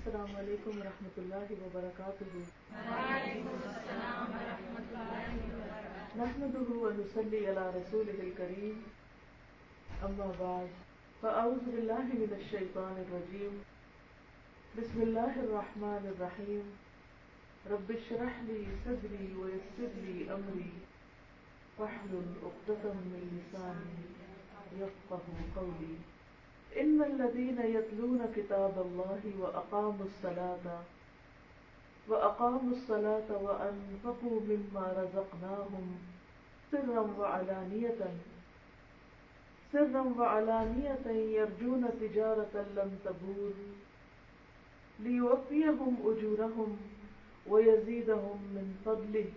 السلام علیکم ورحمۃ اللہ وبرکاتہ۔ وعلیکم السلام ورحمۃ اللہ وبرکاتہ۔ نحمده ونصلي على رسوله الكريم، اما بعد فاعوذ باللہ من الشیطان الرجیم، بسم اللہ الرحمن الرحیم، رب اشرح لي صدری ويسر لي امری واحلل عقدۃ من لسانی یفقهوا قولی۔ ان الذين يتلون كتاب الله واقاموا الصلاة وانفقوا مما رزقناهم سرا وعلانية يرجون تجارة لن تبور ليوفيهم اجورهم ويزيدهم من فضله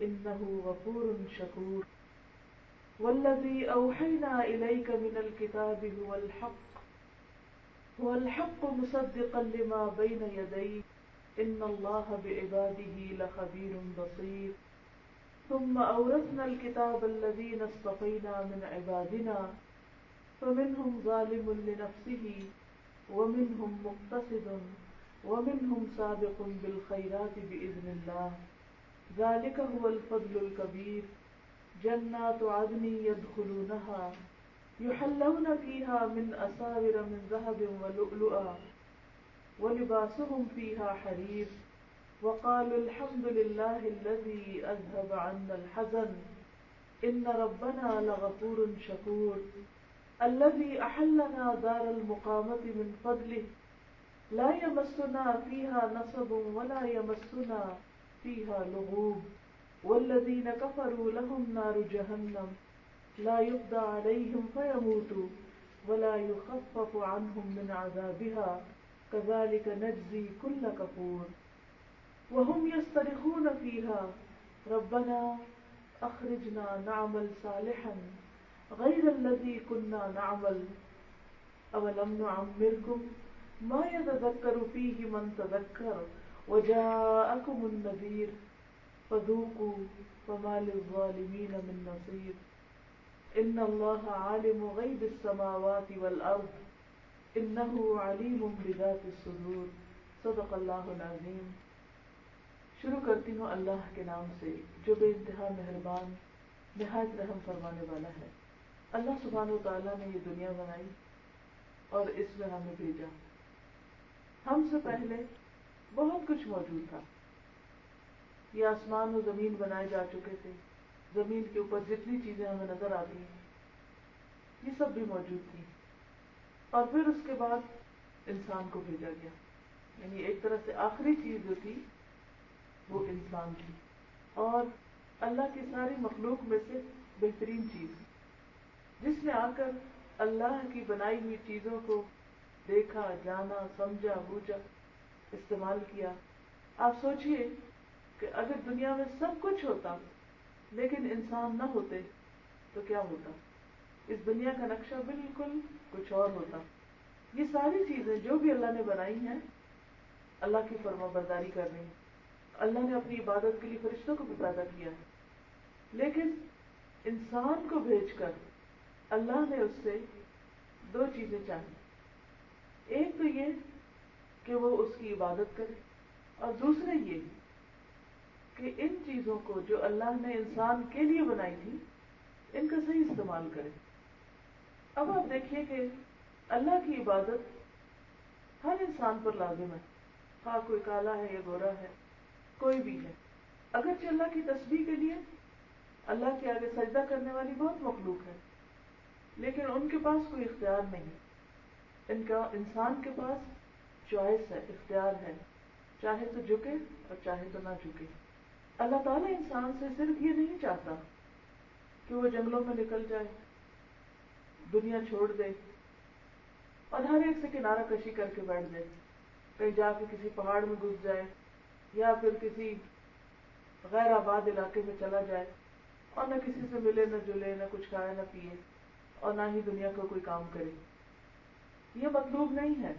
انه غفور شكور۔ والذي أوحينا إليك من الكتاب هو الحق مصدقا لما بين يديه إن الله بعباده لخبير بصير۔ ثم أورثنا الكتاب الذين اصطفينا من عبادنا فمنهم ظالم لنفسه ومنهم مقتصد ومنهم سابق بالخيرات بإذن الله، ذلك هو الفضل الكبير۔ جنات عدن يدخلونها يحلون فيها من أساور من ذهب ولؤلؤا ولباسهم فيها حرير، وقالوا الحمد لله الذي أذهب عنا الحزن إن ربنا لغفور شكور۔ الذي أحلنا دار المقامة من فضله لا يمسنا فيها نصب ولا يمسنا فيها لغوب۔ والذين كفروا لهم نار جهنم لا يقضى عليهم فيموتوا ولا يخفف عنهم من عذابها كذلك نجزي كل كفور۔ وهم يصطرخون فيها ربنا أخرجنا نعمل صالحا غير الذي كنا نعمل أولم نعمركم ما يتذكر فيه من تذكر وجاءكم النذير فذوقوا فما للظالمين من نصير۔ ان اللہ عالم غیب السماوات والارض انہ علیم بذات الصدور۔ صدق اللہ العظیم۔ شروع کرتی ہوں اللہ کے نام سے جو بے انتہا مہربان نہایت رحم فرمانے والا ہے۔ اللہ سبحانہ وتعالیٰ نے یہ دنیا بنائی اور اس میں ہمیں بھیجا۔ ہم سے پہلے بہت کچھ موجود تھا، یہ آسمان و زمین بنائے جا چکے تھے، زمین کے اوپر جتنی چیزیں ہمیں نظر آتی ہیں یہ سب بھی موجود تھی، اور پھر اس کے بعد انسان کو بھیجا گیا، یعنی ایک طرح سے آخری چیز جو تھی وہ انسان تھی، اور اللہ کی ساری مخلوق میں سے بہترین چیز جس نے آ کر اللہ کی بنائی ہوئی چیزوں کو دیکھا، جانا، سمجھا، بوجھا، استعمال کیا۔ آپ سوچئے کہ اگر دنیا میں سب کچھ ہوتا لیکن انسان نہ ہوتے تو کیا ہوتا؟ اس دنیا کا نقشہ بالکل کچھ اور ہوتا۔ یہ ساری چیزیں جو بھی اللہ نے بنائی ہیں اللہ کی فرما برداری کر رہی ہیں، اللہ نے اپنی عبادت کے لیے فرشتوں کو بھی پیدا کیا ہے، لیکن انسان کو بھیج کر اللہ نے اس سے دو چیزیں چاہی، ایک تو یہ کہ وہ اس کی عبادت کرے، اور دوسرے یہ کہ ان چیزوں کو جو اللہ نے انسان کے لیے بنائی تھی ان کا صحیح استعمال کرے۔ اب آپ دیکھیے کہ اللہ کی عبادت ہر انسان پر لازم ہے، ہاں کوئی کالا ہے یا گورا ہے، کوئی بھی ہے۔ اگرچہ اللہ کی تسبیح کے لیے اللہ کے آگے سجدہ کرنے والی بہت مخلوق ہے، لیکن ان کے پاس کوئی اختیار نہیں، انسان کے پاس چوائس ہے، اختیار ہے، چاہے تو جھکے اور چاہے تو نہ جھکے۔ اللہ تعالیٰ انسان سے صرف یہ نہیں چاہتا کہ وہ جنگلوں میں نکل جائے، دنیا چھوڑ دے اور ہر ایک سے کنارہ کشی کر کے بیٹھ جائے، کہیں جا کے کسی پہاڑ میں گھس جائے یا پھر کسی غیر آباد علاقے میں چلا جائے اور نہ کسی سے ملے، نہ جلے، نہ کچھ کھائے نہ پیے، اور نہ ہی دنیا کا کوئی کام کرے۔ یہ مطلوب نہیں ہے۔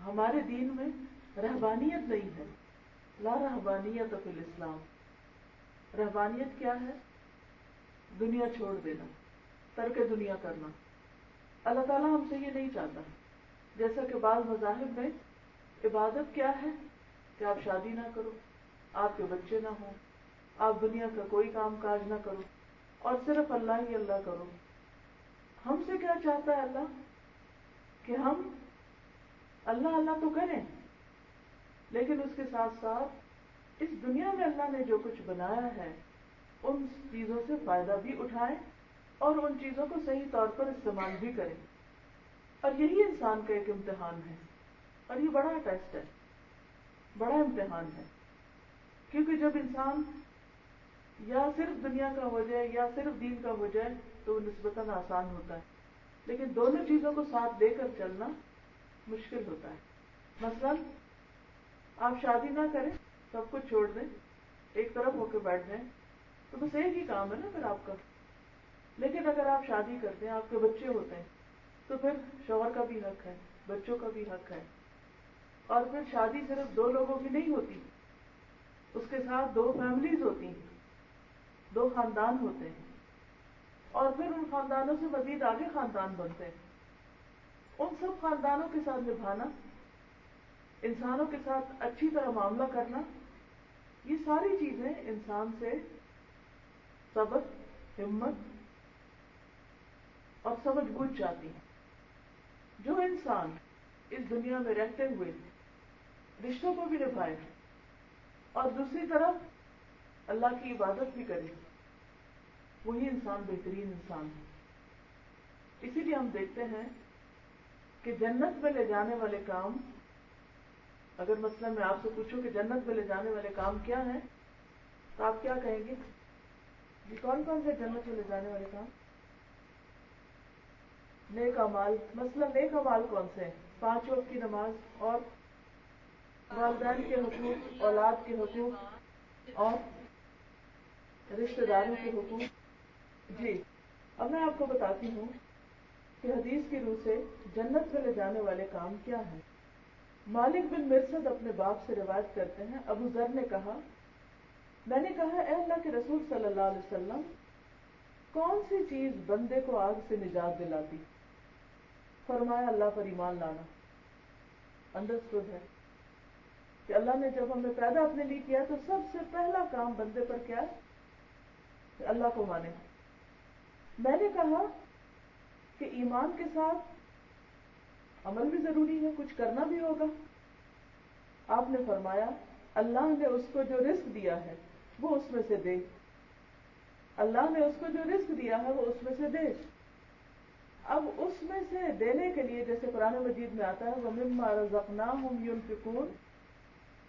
ہمارے دین میں رہبانیت نہیں ہے، لا رہبانیت فی الاسلام۔ رہبانیت کیا ہے؟ دنیا چھوڑ دینا، ترک دنیا کرنا۔ اللہ تعالیٰ ہم سے یہ نہیں چاہتا، جیسا کہ بعض مذاہب میں عبادت کیا ہے کہ آپ شادی نہ کرو، آپ کے بچے نہ ہوں، آپ دنیا کا کوئی کام کاج نہ کرو اور صرف اللہ ہی اللہ کرو۔ ہم سے کیا چاہتا ہے اللہ؟ کہ ہم اللہ اللہ تو کریں، لیکن اس کے ساتھ ساتھ اس دنیا میں اللہ نے جو کچھ بنایا ہے ان چیزوں سے فائدہ بھی اٹھائیں اور ان چیزوں کو صحیح طور پر استعمال بھی کریں۔ اور یہی انسان کا ایک امتحان ہے، اور یہ بڑا ٹیسٹ ہے، بڑا امتحان ہے، کیونکہ جب انسان یا صرف دنیا کا ہو جائے یا صرف دین کا ہو جائے تو نسبتاً آسان ہوتا ہے، لیکن دونوں چیزوں کو ساتھ لے کر چلنا مشکل ہوتا ہے۔ مثلاً آپ شادی نہ کریں، سب کچھ چھوڑ دیں، ایک طرف ہو کے بیٹھ جائیں تو بس ایک ہی کام ہے نا پھر آپ کا۔ لیکن اگر آپ شادی کرتے ہیں، آپ کے بچے ہوتے ہیں، تو پھر شوہر کا بھی حق ہے، بچوں کا بھی حق ہے، اور پھر شادی صرف دو لوگوں کی نہیں ہوتی، اس کے ساتھ دو فیملیز ہوتی ہیں، دو خاندان ہوتے ہیں، اور پھر ان خاندانوں سے مزید آگے خاندان بنتے ہیں۔ ان سب خاندانوں کے ساتھ نبھانا، انسانوں کے ساتھ اچھی طرح معاملہ کرنا، یہ ساری چیزیں انسان سے صبر، ہمت اور سمجھ بوجھ چاہتی ہیں۔ جو انسان اس دنیا میں رہتے ہوئے رشتوں کو بھی نبھائے اور دوسری طرف اللہ کی عبادت بھی کرے، وہی انسان بہترین انسان ہے۔ اسی لیے ہم دیکھتے ہیں کہ جنت میں لے جانے والے کام، اگر مثلا میں آپ سے پوچھوں کہ جنت میں لے جانے والے کام کیا ہیں تو آپ کیا کہیں گے؟ جی کون کون سے جنت میں لے جانے والے کام؟ نیک اعمال۔ مثلا نیک اعمال کون سے ہیں؟ 5 وقت کی نماز، اور والدین کے حقوق، اولاد کے حقوق، اور رشتہ داروں کے حقوق۔ جی اب میں آپ کو بتاتی ہوں کہ حدیث کی روح سے جنت میں لے جانے والے کام کیا ہیں۔ مالک بن مرثد اپنے باپ سے روایت کرتے ہیں، ابو ذر نے کہا، میں نے کہا اے اللہ کے رسول صلی اللہ علیہ وسلم، کون سی چیز بندے کو آگ سے نجات دلاتی؟ فرمایا اللہ پر ایمان لانا۔ انڈرسٹوڈ ہے کہ اللہ نے جب ہمیں پیدا اپنے لیے کیا تو سب سے پہلا کام بندے پر کیا ہے؟ کہ اللہ کو مانے۔ میں نے کہا کہ ایمان کے ساتھ عمل بھی ضروری ہے، کچھ کرنا بھی ہوگا۔ آپ نے فرمایا اللہ نے اس کو جو رزق دیا ہے وہ اس میں سے دے، اللہ نے اس کو جو رزق دیا ہے وہ اس میں سے دے۔ اب اس میں سے دینے کے لیے جیسے قرآن مجید میں آتا ہے وَمِمَّا رَزَقْنَاهُمْ يُنْفِقُونَ،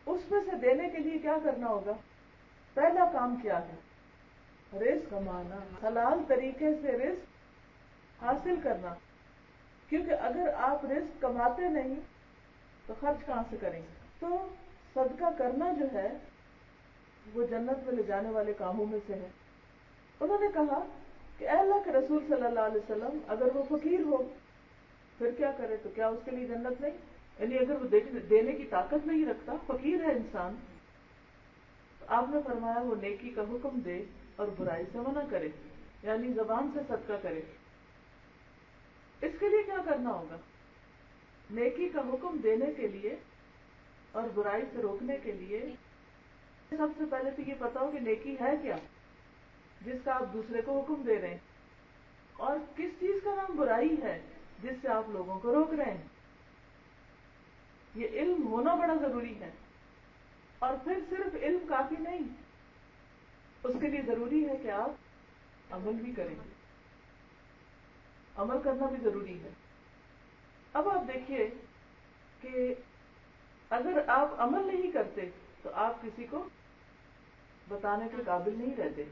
اس میں سے دینے کے لیے کیا کرنا ہوگا؟ پہلا کام کیا ہے؟ رزق کمانا، حلال طریقے سے رزق حاصل کرنا، کیونکہ اگر آپ رزق کماتے نہیں تو خرچ کہاں سے کریں گے؟ تو صدقہ کرنا جو ہے وہ جنت میں لے جانے والے کاموں میں سے ہے۔ انہوں نے کہا کہ اے اللہ کے رسول صلی اللہ علیہ وسلم، اگر وہ فقیر ہو پھر کیا کرے؟ تو کیا اس کے لیے جنت نہیں؟ یعنی اگر وہ دینے کی طاقت نہیں رکھتا، فقیر ہے انسان، تو آپ نے فرمایا وہ نیکی کا حکم دے اور برائی سے منع کرے، یعنی زبان سے صدقہ کرے۔ اس کے لیے کیا کرنا ہوگا؟ نیکی کا حکم دینے کے لیے اور برائی سے روکنے کے لیے سب سے پہلے تو یہ پتا ہو کہ نیکی ہے کیا جس کا آپ دوسرے کو حکم دے رہے ہیں، اور کس چیز کا نام برائی ہے جس سے آپ لوگوں کو روک رہے ہیں۔ یہ علم ہونا بڑا ضروری ہے، اور پھر صرف علم کافی نہیں، اس کے لیے ضروری ہے کہ آپ عمل بھی کریں، عمل کرنا بھی ضروری ہے۔ اب آپ دیکھیے کہ اگر آپ عمل نہیں کرتے تو آپ کسی کو بتانے کے قابل نہیں رہتے،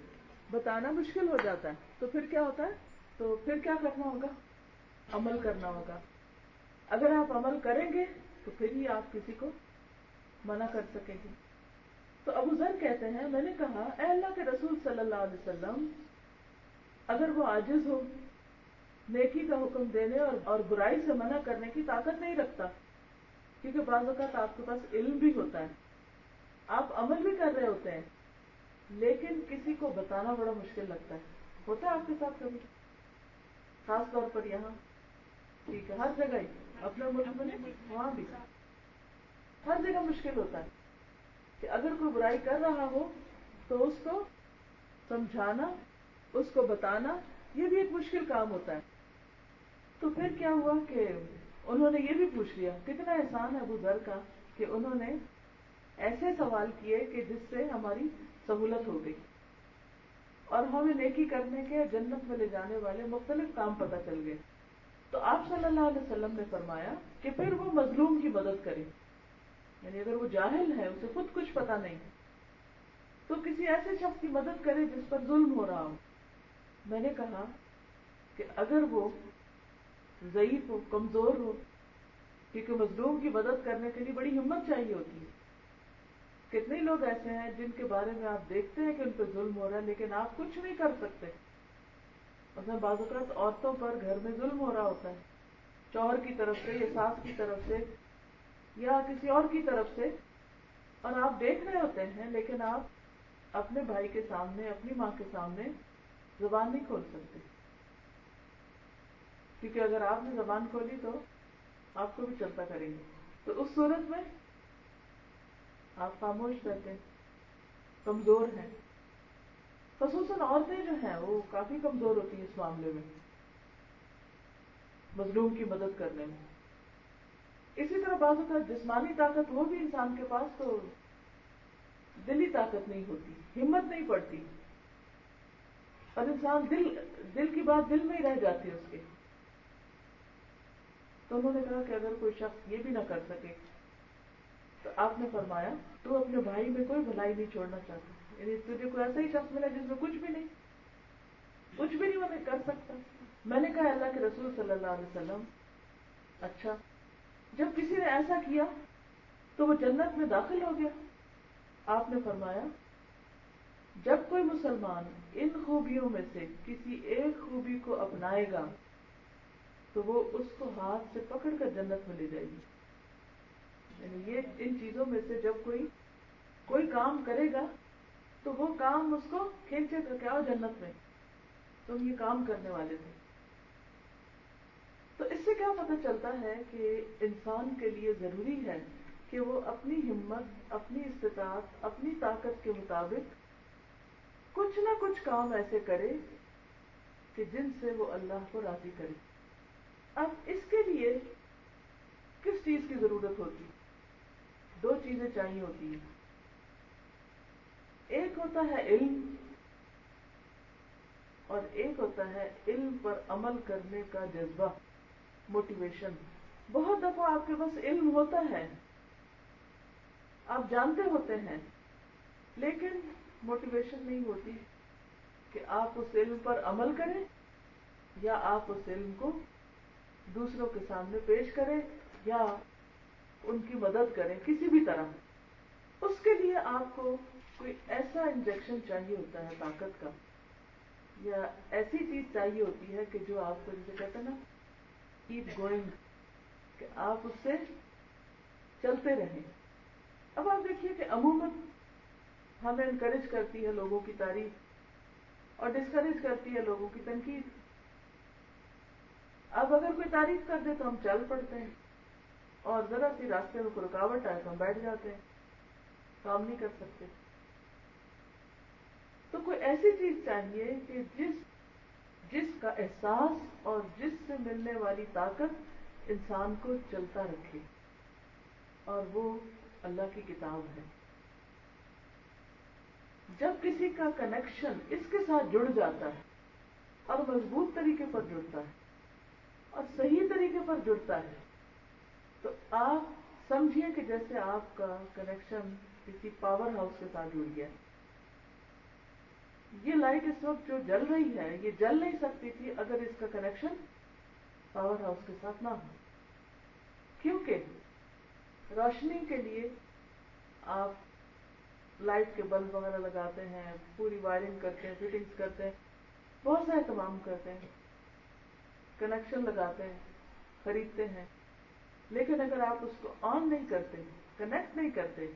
بتانا مشکل ہو جاتا ہے، تو پھر کیا ہوتا ہے؟ تو پھر کیا کرنا ہوگا؟ عمل کرنا ہوگا۔ اگر آپ عمل کریں گے تو پھر ہی آپ کسی کو منع کر سکیں گے۔ تو ابو ذر کہتے ہیں میں نے کہا اے اللہ کے رسول صلی اللہ علیہ وسلم، اگر وہ عاجز ہو، نیکی کا حکم دینے اور برائی سے منع کرنے کی طاقت نہیں رکھتا، کیونکہ بعض اوقات آپ کے پاس علم بھی ہوتا ہے، آپ عمل بھی کر رہے ہوتے ہیں، لیکن کسی کو بتانا بڑا مشکل لگتا ہے۔ ہوتا ہے آپ کے ساتھ کبھی؟ خاص طور پر یہاں، ٹھیک ہے، ہر جگہ ہی، اپنے ملک میں وہاں بھی ہر جگہ مشکل ہوتا ہے کہ اگر کوئی برائی کر رہا ہو تو اس کو سمجھانا، اس کو بتانا، یہ بھی ایک مشکل کام ہوتا ہے. تو پھر کیا ہوا کہ انہوں نے یہ بھی پوچھ لیا. کتنا احسان ہے ابو ذر کا کہ انہوں نے ایسے سوال کیے کہ جس سے ہماری سہولت ہو گئی اور ہمیں نیکی کرنے کے جنت میں لے جانے والے مختلف کام پتہ چل گئے. تو آپ صلی اللہ علیہ وسلم نے فرمایا کہ پھر وہ مظلوم کی مدد کرے. یعنی اگر وہ جاہل ہے، اسے خود کچھ پتا نہیں، تو کسی ایسے شخص کی مدد کرے جس پر ظلم ہو رہا ہو. میں نے کہا کہ اگر وہ ضعیف ہو، کمزور ہو، کیونکہ مظلوم کی مدد کرنے کے لیے بڑی ہمت چاہیے ہوتی ہے. کتنے لوگ ایسے ہیں جن کے بارے میں آپ دیکھتے ہیں کہ ان پہ ظلم ہو رہا ہے لیکن آپ کچھ نہیں کر سکتے. مثلا بعض اوقات عورتوں پر گھر میں ظلم ہو رہا ہوتا ہے، شوہر کی طرف سے یا ساس کی طرف سے یا کسی اور کی طرف سے، اور آپ دیکھ رہے ہوتے ہیں لیکن آپ اپنے بھائی کے سامنے، اپنی ماں کے سامنے زبان نہیں کھول سکتے، کیونکہ اگر آپ نے زبان کھولی تو آپ کو بھی چلتا کریں گے. تو اس صورت میں آپ خاموش رہتے ہیں، کمزور ہیں. خصوصاً عورتیں جو ہیں وہ کافی کمزور ہوتی ہیں اس معاملے میں، مظلوم کی مدد کرنے میں. اسی طرح بعض اوقات جسمانی طاقت ہو بھی انسان کے پاس تو دلی طاقت نہیں ہوتی، ہمت نہیں پڑتی، اور انسان دل کی بات دل میں ہی رہ جاتی ہے اس کے. تو انہوں نے کہا کہ اگر کوئی شخص یہ بھی نہ کر سکے تو آپ نے فرمایا تو اپنے بھائی میں کوئی بھلائی نہیں چھوڑنا چاہتا. یعنی تجھے کوئی ایسا ہی شخص ملا جس میں کچھ بھی نہیں وہ نہیں کر سکتا. میں نے کہا اللہ کے رسول صلی اللہ علیہ وسلم، اچھا جب کسی نے ایسا کیا تو وہ جنت میں داخل ہو گیا. آپ نے فرمایا جب کوئی مسلمان ان خوبیوں میں سے کسی ایک خوبی کو اپنائے گا تو وہ اس کو ہاتھ سے پکڑ کر جنت میں لے جائے گی. یعنی یہ ان چیزوں میں سے جب کوئی کام کرے گا تو وہ کام اس کو کھینچے گا کہ آؤ جنت میں، تم یہ کام کرنے والے تھے. تو اس سے کیا پتہ چلتا ہے کہ انسان کے لیے ضروری ہے کہ وہ اپنی ہمت، اپنی استطاعت، اپنی طاقت کے مطابق کچھ نہ کچھ کام ایسے کرے کہ جن سے وہ اللہ کو راضی کرے. اب اس کے لیے کس چیز کی ضرورت ہوتی؟ دو چیزیں چاہیے ہوتی ہیں. ایک ہوتا ہے علم اور ایک ہوتا ہے علم پر عمل کرنے کا جذبہ، موٹیویشن. بہت دفعہ آپ کے پاس علم ہوتا ہے، آپ جانتے ہوتے ہیں، لیکن موٹیویشن نہیں ہوتی کہ آپ اس علم پر عمل کریں یا آپ اس علم کو دوسروں کے سامنے پیش کریں یا ان کی مدد کریں کسی بھی طرح. اس کے لیے آپ کو کوئی ایسا انجیکشن چاہیے ہوتا ہے طاقت کا، یا ایسی چیز چاہیے ہوتی ہے کہ جو آپ کو جسے کہتے ہیں نا کیپ گوئنگ، کہ آپ اس سے چلتے رہیں. اب آپ دیکھیے کہ عموماً ہمیں انکریج کرتی ہے لوگوں کی تعریف اور ڈسکریج کرتی ہے لوگوں کی تنقید. اب اگر کوئی تعریف کر دے تو ہم چل پڑتے ہیں، اور ذرا سی راستے میں کوئی رکاوٹ آئے تو ہم بیٹھ جاتے ہیں، کام نہیں کر سکتے. تو کوئی ایسی چیز چاہیے کہ جس کا احساس اور جس سے ملنے والی طاقت انسان کو چلتا رکھے، اور وہ اللہ کی کتاب ہے. جب کسی کا کنیکشن اس کے ساتھ جڑ جاتا ہے اور مضبوط طریقے پر جڑتا ہے اور صحیح طریقے پر جڑتا ہے، تو آپ سمجھیے کہ جیسے آپ کا کنیکشن کسی پاور ہاؤس کے ساتھ جڑ گیا. یہ لائٹ اس وقت جو جل رہی ہے یہ جل نہیں سکتی تھی اگر اس کا کنیکشن پاور ہاؤس کے ساتھ نہ ہو. کیونکہ روشنی کے لیے آپ لائٹ کے بلب وغیرہ لگاتے ہیں، پوری وائرنگ کرتے ہیں، فٹنگز کرتے ہیں، بہت سا اہتمام کرتے ہیں، کنیکشن لگاتے ہیں، خریدتے ہیں. لیکن اگر آپ اس کو آن نہیں کرتے، کنیکٹ نہیں کرتے،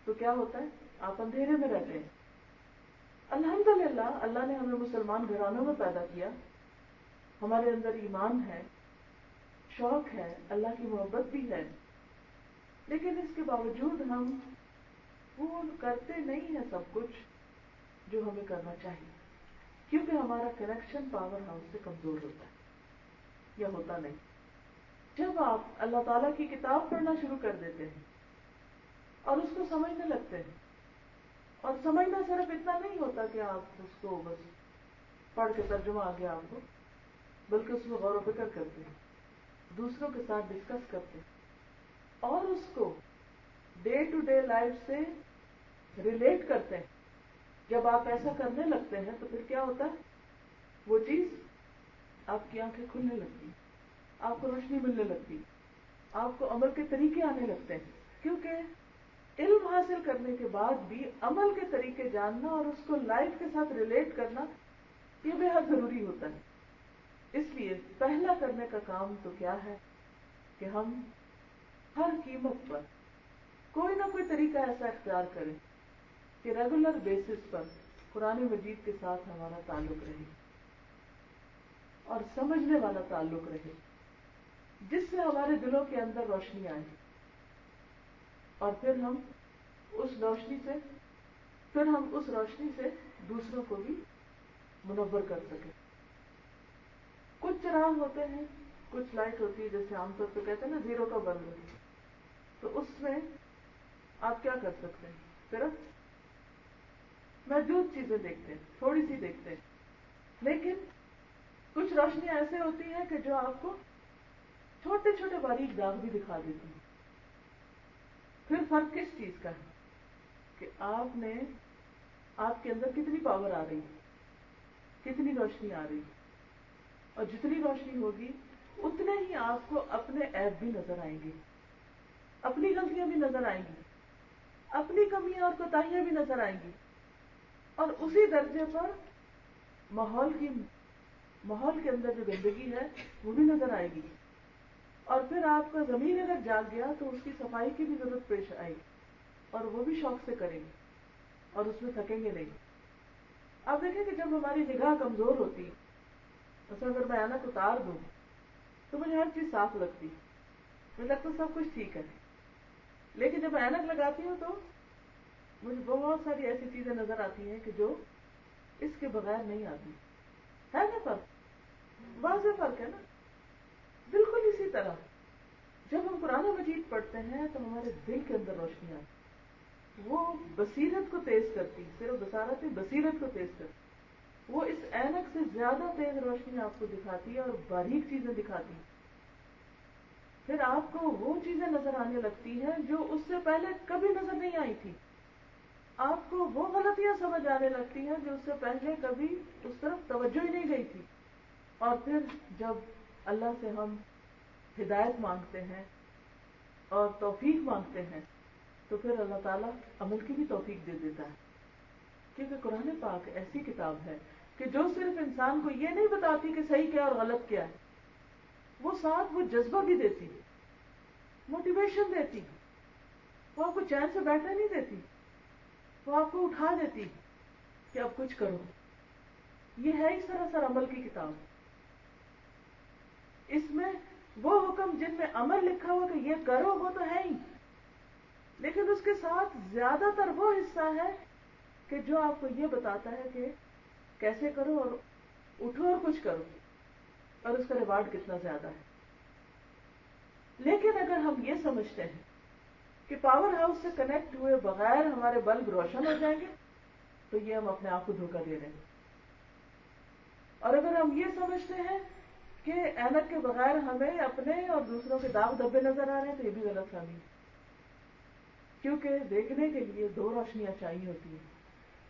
تو کیا ہوتا ہے؟ آپ اندھیرے میں رہتے ہیں. الحمدللہ اللہ نے ہمیں مسلمان گھرانوں میں پیدا کیا، ہمارے اندر ایمان ہے، شوق ہے، اللہ کی محبت بھی ہے، لیکن اس کے باوجود ہم وہ کرتے نہیں ہیں سب کچھ جو ہمیں کرنا چاہیے، کیونکہ ہمارا کنیکشن پاور ہاؤس سے کمزور ہوتا ہے یا ہوتا نہیں۔ جب آپ اللہ تعالیٰ کی کتاب پڑھنا شروع کر دیتے ہیں اور اس کو سمجھنے لگتے ہیں، اور سمجھنا صرف اتنا نہیں ہوتا کہ آپ اس کو بس پڑھ کے ترجمہ آ گیا آپ کو، بلکہ اس میں غور و فکر کرتے ہیں، دوسروں کے ساتھ ڈسکس کرتے ہیں اور اس کو ڈے ٹو ڈے لائف سے ریلیٹ کرتے ہیں۔ جب آپ ایسا کرنے لگتے ہیں تو پھر کیا ہوتا ہے، وہ چیز آپ کی آنکھیں کھلنے لگتی، آپ کو روشنی ملنے لگتی، آپ کو عمل کے طریقے آنے لگتے ہیں، کیونکہ علم حاصل کرنے کے بعد بھی عمل کے طریقے جاننا اور اس کو لائف کے ساتھ ریلیٹ کرنا یہ بے حد ضروری ہوتا ہے۔ اس لیے پہلا کرنے کا کام تو کیا ہے کہ ہم ہر قیمت پر کوئی نہ کوئی طریقہ ایسا اختیار کریں کہ ریگولر بیسس پر قرآن مجید کے ساتھ ہمارا تعلق رہے اور سمجھنے والا تعلق رہے، جس سے ہمارے دلوں کے اندر روشنی آئے اور پھر ہم اس روشنی سے دوسروں کو بھی منور کر سکیں۔ کچھ چراغ ہوتے ہیں، کچھ لائٹ ہوتی ہے، جیسے عام طور پہ کہتے ہیں نا زیرو کا بلب، تو اس میں آپ کیا کر سکتے ہیں، صرف محدود چیزیں دیکھتے ہیں، تھوڑی سی دیکھتے ہیں، لیکن کچھ روشنیاں ایسے ہوتی ہیں کہ جو آپ کو چھوٹے چھوٹے باریک داغ بھی دکھا دیتی ہیں۔ پھر فرق کس چیز کا ہے کہ آپ کے اندر کتنی پاور آ رہی ہے، کتنی روشنی آ رہی ہے، اور جتنی روشنی ہوگی اتنے ہی آپ کو اپنے عیب بھی نظر آئیں گے، اپنی غلطیاں بھی نظر آئیں گی، اپنی کمیاں اور کوتاہیاں بھی نظر آئیں گی، اور اسی درجے پر ماحول کے اندر جو گندگی ہے وہ بھی نظر آئے گی، اور پھر آپ کا ضمیر اگر جاگ گیا تو اس کی صفائی کی بھی ضرورت پیش آئے گی، اور وہ بھی شوق سے کریں گے اور اس میں تھکیں گے نہیں۔ آپ دیکھیں کہ جب ہماری نگاہ کمزور ہوتی، مثلا اگر میں اینک اتار دوں تو مجھے ہر چیز صاف لگتی، مجھے لگتا سب کچھ ٹھیک ہے، لیکن جب میں اینک لگاتی ہوں تو مجھے بہت ساری ایسی چیزیں نظر آتی ہیں کہ جو اس کے بغیر نہیں آتی، ہے نا فرق، واضح فرق ہے نا۔ بالکل اسی طرح جب ہم قرآن مجید پڑھتے ہیں تو ہمارے دل کے اندر روشنی آتی، وہ بصیرت کو تیز کرتی، صرف بصارت نہیں، بصیرت کو تیز کرتی، وہ اس اینک سے زیادہ تیز روشنی آپ کو دکھاتی ہے اور باریک چیزیں دکھاتی، پھر آپ کو وہ چیزیں نظر آنے لگتی ہیں جو اس سے پہلے کبھی نظر نہیں آئی تھی، آپ کو وہ غلطیاں سمجھ آنے لگتی ہیں جو اس سے پہلے کبھی اس طرف توجہ ہی نہیں گئی تھی، اور پھر جب اللہ سے ہم ہدایت مانگتے ہیں اور توفیق مانگتے ہیں تو پھر اللہ تعالیٰ عمل کی بھی توفیق دے دیتا ہے، کیونکہ قرآن پاک ایسی کتاب ہے کہ جو صرف انسان کو یہ نہیں بتاتی کہ صحیح کیا اور غلط کیا ہے، وہ ساتھ وہ جذبہ بھی دیتی، موٹیویشن دیتی، وہ آپ کو چین سے بیٹھنے نہیں دیتی، وہ آپ کو اٹھا دیتی کہ اب کچھ کرو۔ یہ ہے اس طرح سر عمل کی کتاب، اس میں وہ حکم جن میں عمل لکھا ہوا کہ یہ کرو وہ تو ہے ہی، لیکن اس کے ساتھ زیادہ تر وہ حصہ ہے کہ جو آپ کو یہ بتاتا ہے کہ کیسے کرو اور اٹھو اور کچھ کرو، اور اس کا ریوارڈ کتنا زیادہ ہے۔ لیکن اگر ہم یہ سمجھتے ہیں کہ پاور ہاؤس سے کنیکٹ ہوئے بغیر ہمارے بلب روشن ہو جائیں گے تو یہ ہم اپنے آپ کو دھوکہ دے رہے ہیں، اور اگر ہم یہ سمجھتے ہیں کہ اینک کے بغیر ہمیں اپنے اور دوسروں کے داغ دھبے نظر آ رہے ہیں تو یہ بھی غلط فہمی ہے، کیونکہ دیکھنے کے لیے دو روشنیاں چاہیے ہوتی ہیں،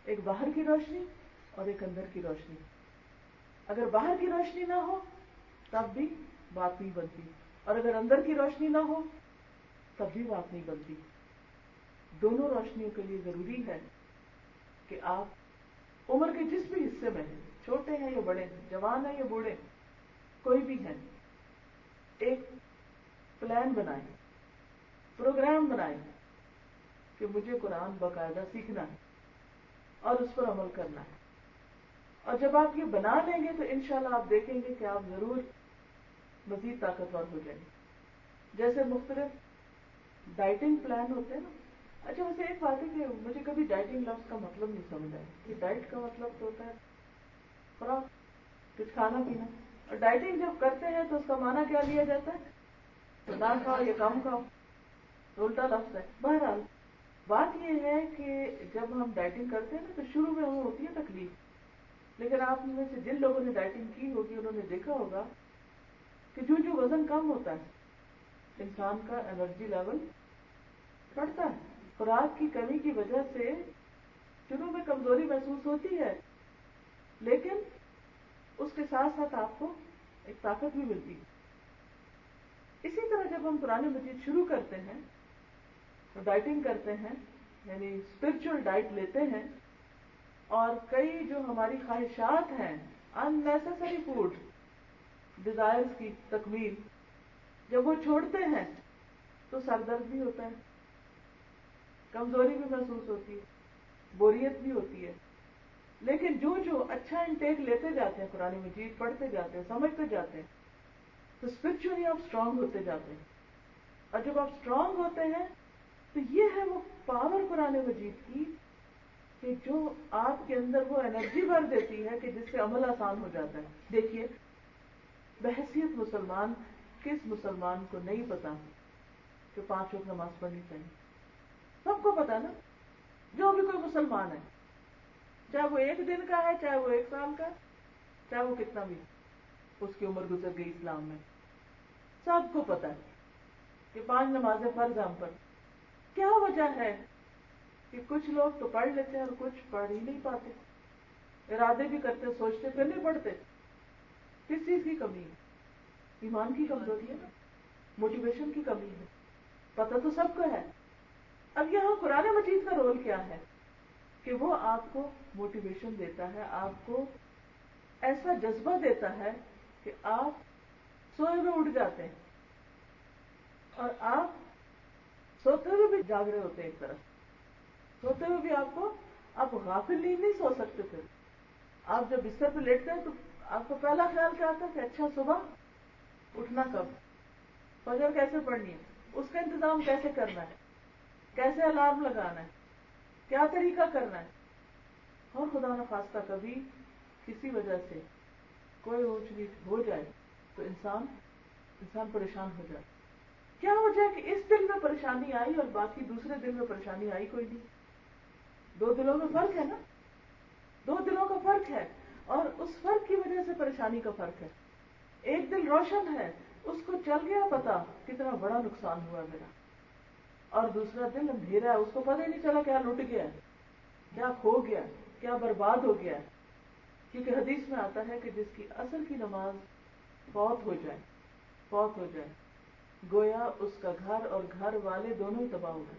ایک باہر کی روشنی اور ایک اندر کی روشنی۔ اگر باہر کی روشنی نہ ہو تب بھی بات نہیں بنتی، اور اگر اندر کی روشنی نہ ہو تب بھی بات نہیں بنتی۔ دونوں روشنیوں کے لیے ضروری ہے کہ آپ عمر کے جس بھی حصے میں ہیں، چھوٹے ہیں یا بڑے ہیں، جوان ہیں یا بوڑھے، کوئی بھی ہے، ایک پلان بنائیں، پروگرام بنائیں کہ مجھے قرآن باقاعدہ سیکھنا ہے اور اس پر عمل کرنا ہے، اور جب آپ یہ بنا لیں گے تو انشاءاللہ آپ دیکھیں گے کہ آپ ضرور مزید طاقتور ہو جائیں گے۔ جیسے مختلف ڈائٹنگ پلان ہوتے ہیں نا. اچھا ویسے ایک بات ہے کہ مجھے کبھی ڈائٹنگ لفظ کا مطلب نہیں سمجھ آیا کہ ڈائٹ کا مطلب تو ہوتا ہے خوراک، کچھ کھانا پینا، اور ڈائٹنگ جب کرتے ہیں تو اس کا معنی کیا لیا جاتا ہے؟ تو نہ کھاؤ یا کم کھاؤ، الٹا لفظ ہے. بہرحال بات یہ ہے کہ جب ہم ڈائٹنگ کرتے ہیں نا تو شروع میں ہمیں ہوتی ہے تکلیف، لیکن آپ میں سے جن لوگوں نے ڈائٹنگ کی ہوگی انہوں نے دیکھا ہوگا کہ جو وزن کم ہوتا ہے انسان کا انرجی لیول بڑھتا ہے. خوراک کی کمی کی وجہ سے شروع میں کمزوری محسوس ہوتی ہے، لیکن اس کے ساتھ ساتھ آپ کو ایک طاقت بھی ملتی ہے. اسی طرح جب ہم قرآن مجید شروع کرتے ہیں، ڈائٹنگ کرتے ہیں یعنی اسپرچل ڈائٹ لیتے ہیں، اور کئی جو ہماری خواہشات ہیں ان نیسیسری فوڈ ڈیزائرز کی تکمیل جب وہ چھوڑتے ہیں تو سر درد بھی ہوتا ہے، کمزوری بھی محسوس ہوتی ہے، بوریت بھی ہوتی ہے. لیکن جو اچھا انٹیک لیتے جاتے ہیں، قرآن مجید پڑھتے جاتے ہیں، سمجھتے جاتے ہیں، تو اسپرچولی آپ اسٹرانگ ہوتے جاتے ہیں. اور جب آپ اسٹرانگ ہوتے ہیں تو یہ ہے وہ پاور قرآن مجید کی کہ جو آپ کے اندر وہ انرجی بھر دیتی ہے کہ جس سے عمل آسان ہو جاتا ہے. دیکھیے بحیثیت مسلمان، کس مسلمان کو نہیں پتا کہ 5 وقت نماز پڑھنی چاہیے؟ سب کو پتا نا، جو بھی کوئی مسلمان ہے، چاہے وہ 1 دن کا ہے، چاہے وہ 1 سال کا، چاہے وہ کتنا بھی اس کی عمر گزر گئی اسلام میں، سب کو پتا ہے کہ 5 نمازیں فرض ہم پر. کیا وجہ ہے کہ کچھ لوگ تو پڑھ لیتے ہیں اور کچھ پڑھ ہی نہیں پاتے، ارادے بھی کرتے، سوچتے پھر نہیں پڑھتے؟ کس چیز کی کمی ہے؟ ایمان کی کمزوری ہے نا، موٹیویشن کی کمی ہے. پتہ تو سب کو ہے. اب یہاں قرآن مجید کا رول کیا ہے کہ وہ آپ کو موٹیویشن دیتا ہے، آپ کو ایسا جذبہ دیتا ہے کہ آپ سوئے ہوئے اٹھ جاتے ہیں، اور آپ سوتے ہوئے بھی جاگ رہے ہوتے ہیں. ایک طرف سوتے ہوئے بھی آپ غافل نیند نہیں سو سکتے. پھر آپ جب بستر پہ لیٹتے ہیں تو آپ کو پہلا خیال کیا آتا ہے کہ اچھا صبح اٹھنا کب، فجر کیسے پڑھنی ہے، اس کا انتظام کیسے کرنا ہے، کیسے الارم لگانا ہے، کیا طریقہ کرنا ہے. اور خدا نخواستہ کبھی کسی وجہ سے کوئی اونچ نیچ ہو جائے تو انسان پریشان ہو جائے. کیا وجہ ہے کہ اس دل میں پریشانی آئی اور باقی دوسرے دل میں پریشانی آئی کوئی نہیں؟ 2 دلوں میں فرق ہے نا، 2 دلوں کا فرق ہے، اور اس فرق کی وجہ سے پریشانی کا فرق ہے. ایک دل روشن ہے، اس کو چل گیا پتا کتنا بڑا نقصان ہوا میرا، اور دوسرا دل اندھیرا ہے، اس کو پتہ ہی نہیں چلا کیا لٹ گیا، کیا کھو گیا، کیا برباد ہو گیا. کیونکہ حدیث میں آتا ہے کہ جس کی عصر کی نماز فوت ہو جائے گویا اس کا گھر اور گھر والے دونوں ہی تباہ ہو گئے.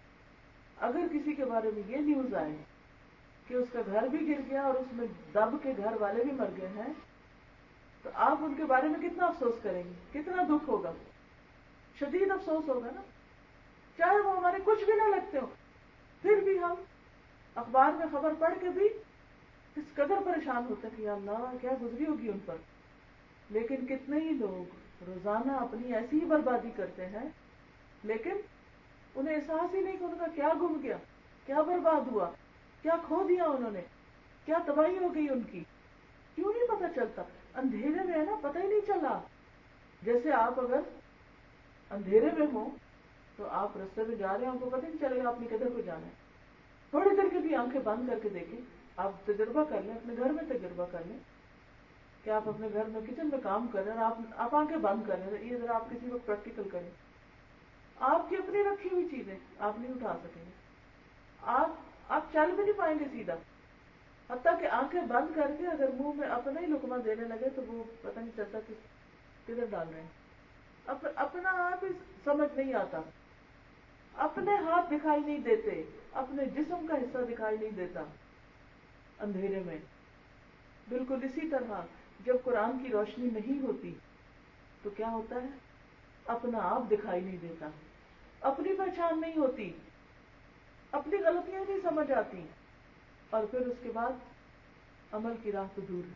اگر کسی کے بارے میں یہ نیوز آئے کہ اس کا گھر بھی گر گیا اور اس میں دب کے گھر والے بھی مر گئے ہیں تو آپ ان کے بارے میں کتنا افسوس کریں گے، کتنا دکھ ہوگا، شدید افسوس ہوگا نا. چاہے وہ ہمارے کچھ بھی نہ لگتے ہو، پھر بھی ہم اخبار میں خبر پڑھ کے بھی اس قدر پریشان ہوتے ہیں کہ یا اللہ کیا گزری ہوگی ان پر. لیکن کتنے ہی لوگ روزانہ اپنی ایسی ہی بربادی کرتے ہیں، لیکن انہیں احساس ہی نہیں کہ ان کا کیا گم گیا، کیا برباد ہوا، کیا کھو دیا انہوں نے، کیا تباہی ہو گئی ان کی. کیوں نہیں پتہ چلتا؟ اندھیرے میں ہے نا، پتہ ہی نہیں چلا. جیسے آپ اگر اندھیرے میں ہوں تو آپ رستے میں جا رہے ہیں، آپ کو پتہ نہیں چلے گا آپ نے کدھر کو جانا ہے. تھوڑی دیر کے بھی آنکھیں بند کر کے دیکھیں، آپ تجربہ کر لیں، اپنے گھر میں تجربہ کر لیں کہ آپ اپنے گھر میں کچن میں کام کر رہے ہیں اور آپ آنکھیں بند کر رہے ہیں. یہ ذرا آپ کسی وقت پریکٹیکل کریں. آپ کی اپنی رکھی ہوئی چیزیں آپ نہیں اٹھا سکیں گے، آپ چل بھی نہیں پائیں گے سیدھا. حتیٰ کہ آنکھیں بند کر کے اگر منہ میں اپنا ہی لقمہ دینے لگے تو وہ پتہ نہیں چلتا کہ کدھر ڈال رہے ہیں. اپنا آپ ہی سمجھ نہیں آتا، اپنے ہاتھ دکھائی نہیں دیتے، اپنے جسم کا حصہ دکھائی نہیں دیتا اندھیرے میں. بالکل اسی طرح جب قرآن کی روشنی نہیں ہوتی تو کیا ہوتا ہے؟ اپنا آپ دکھائی نہیں دیتا، اپنی پہچان نہیں ہوتی، اپنی غلطیاں نہیں سمجھ آتی، اور پھر اس کے بعد عمل کی راہ تو دور.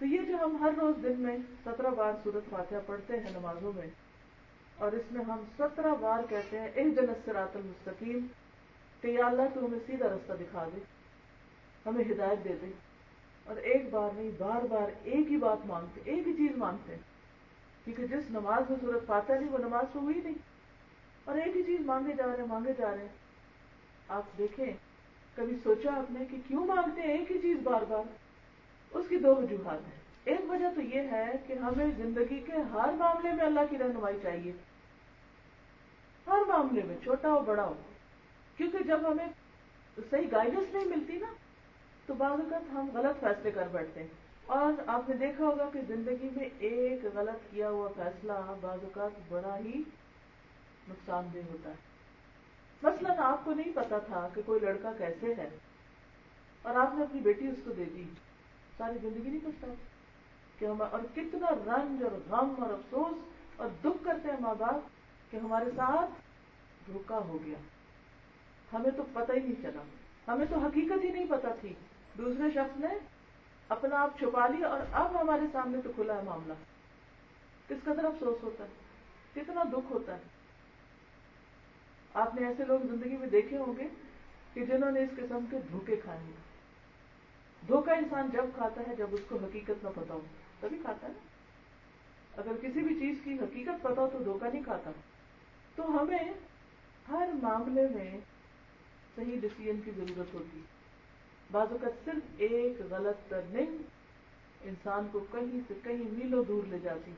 تو یہ جو ہم ہر روز دن میں 17 بار سورۃ فاتحہ پڑھتے ہیں نمازوں میں، اور اس میں ہم 17 بار کہتے ہیں اہدنا الصراط المستقیم کہ یا اللہ تو ہمیں سیدھا رستہ دکھا دے، ہمیں ہدایت دے دے. اور ایک بار نہیں، بار بار ایک ہی بات مانگتے، ایک ہی چیز مانگتے ہیں، کیونکہ جس نماز میں سورۃ فاتحہ نہیں وہ نماز تو ہوئی نہیں، اور ایک ہی چیز مانگے جا رہے ہیں. آپ دیکھیں کبھی سوچا آپ نے کہ کیوں مانگتے ہیں ایک ہی چیز بار بار؟ اس کی دو وجوہات ہیں. ایک وجہ تو یہ ہے کہ ہمیں زندگی کے ہر معاملے میں اللہ کی رہنمائی چاہیے، ہر معاملے میں، چھوٹا ہو بڑا ہو. کیونکہ جب ہمیں صحیح گائیڈنس نہیں ملتی نا تو بعض اوقات ہم غلط فیصلے کر بیٹھتے ہیں. اور آپ نے دیکھا ہوگا کہ زندگی میں ایک غلط کیا ہوا فیصلہ بعض اوقات بڑا ہی نقصان دہ ہوتا ہے. مثلا آپ کو نہیں پتا تھا کہ کوئی لڑکا کیسے ہے اور آپ نے اپنی بیٹی اس کو دے دی، ساری زندگی نہیں پچھتا کہ ہم، اور کتنا رنج اور غم اور افسوس اور دکھ کرتے ہیں ماں باپ کہ ہمارے ساتھ دھوکا ہو گیا، ہمیں تو پتہ ہی نہیں چلا، ہمیں تو حقیقت ہی نہیں پتا تھی، دوسرے شخص نے اپنا آپ چھپا لیا اور اب ہمارے سامنے تو کھلا ہے معاملہ. کس قدر افسوس ہوتا ہے، کتنا دکھ ہوتا ہے. آپ نے ایسے لوگ زندگی میں دیکھے ہوں گے کہ جنہوں نے اس قسم کے دھوکے کھائے ہیں. دھوکہ انسان جب کھاتا ہے جب اس کو حقیقت نہ پتا ہو تبھی کھاتا ہے نا. اگر کسی بھی چیز کی حقیقت پتا ہو تو دھوکہ نہیں کھاتا. تو ہمیں ہر معاملے میں صحیح ڈیسیژن کی ضرورت ہوتی. بعض اوقات صرف ایک غلط ٹرننگ انسان کو کہیں سے کہیں میلوں دور لے جاتی،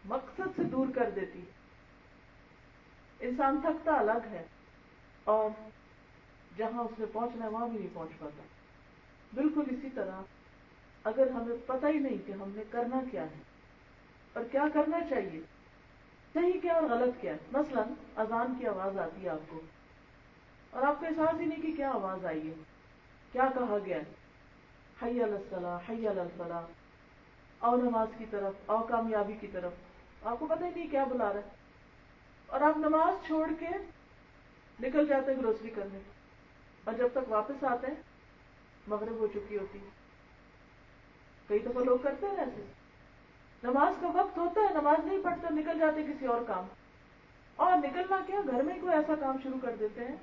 مقصد سے دور کر دیتی. انسان تھکتا الگ ہے اور جہاں اس نے پہنچنا ہے وہاں بھی نہیں پہنچ پاتا. بالکل اسی طرح اگر ہمیں پتہ ہی نہیں کہ ہم نے کرنا کیا ہے اور کیا کرنا چاہیے، صحیح کیا اور غلط کیا ہے. مثلا اذان کی آواز آتی ہے آپ کو اور آپ کو احساس ہی نہیں کہ کیا آواز آئی ہے، کیا کہا گیا ہے، حی علی الصلاۃ، حی علی الفلاح، آؤ نماز کی طرف، آؤ کامیابی کی طرف. آپ کو پتہ ہی نہیں کیا بلا رہا ہے اور آپ نماز چھوڑ کے نکل جاتے ہیں گروسری کرنے، اور جب تک واپس آتے ہیں مغرب ہو چکی ہوتی. کئی دفعہ لوگ کرتے ہیں ایسے، نماز کا وقت ہوتا ہے نماز نہیں پڑھتے، نکل جاتے کسی اور کام، اور نکلنا کیا گھر میں کوئی ایسا کام شروع کر دیتے ہیں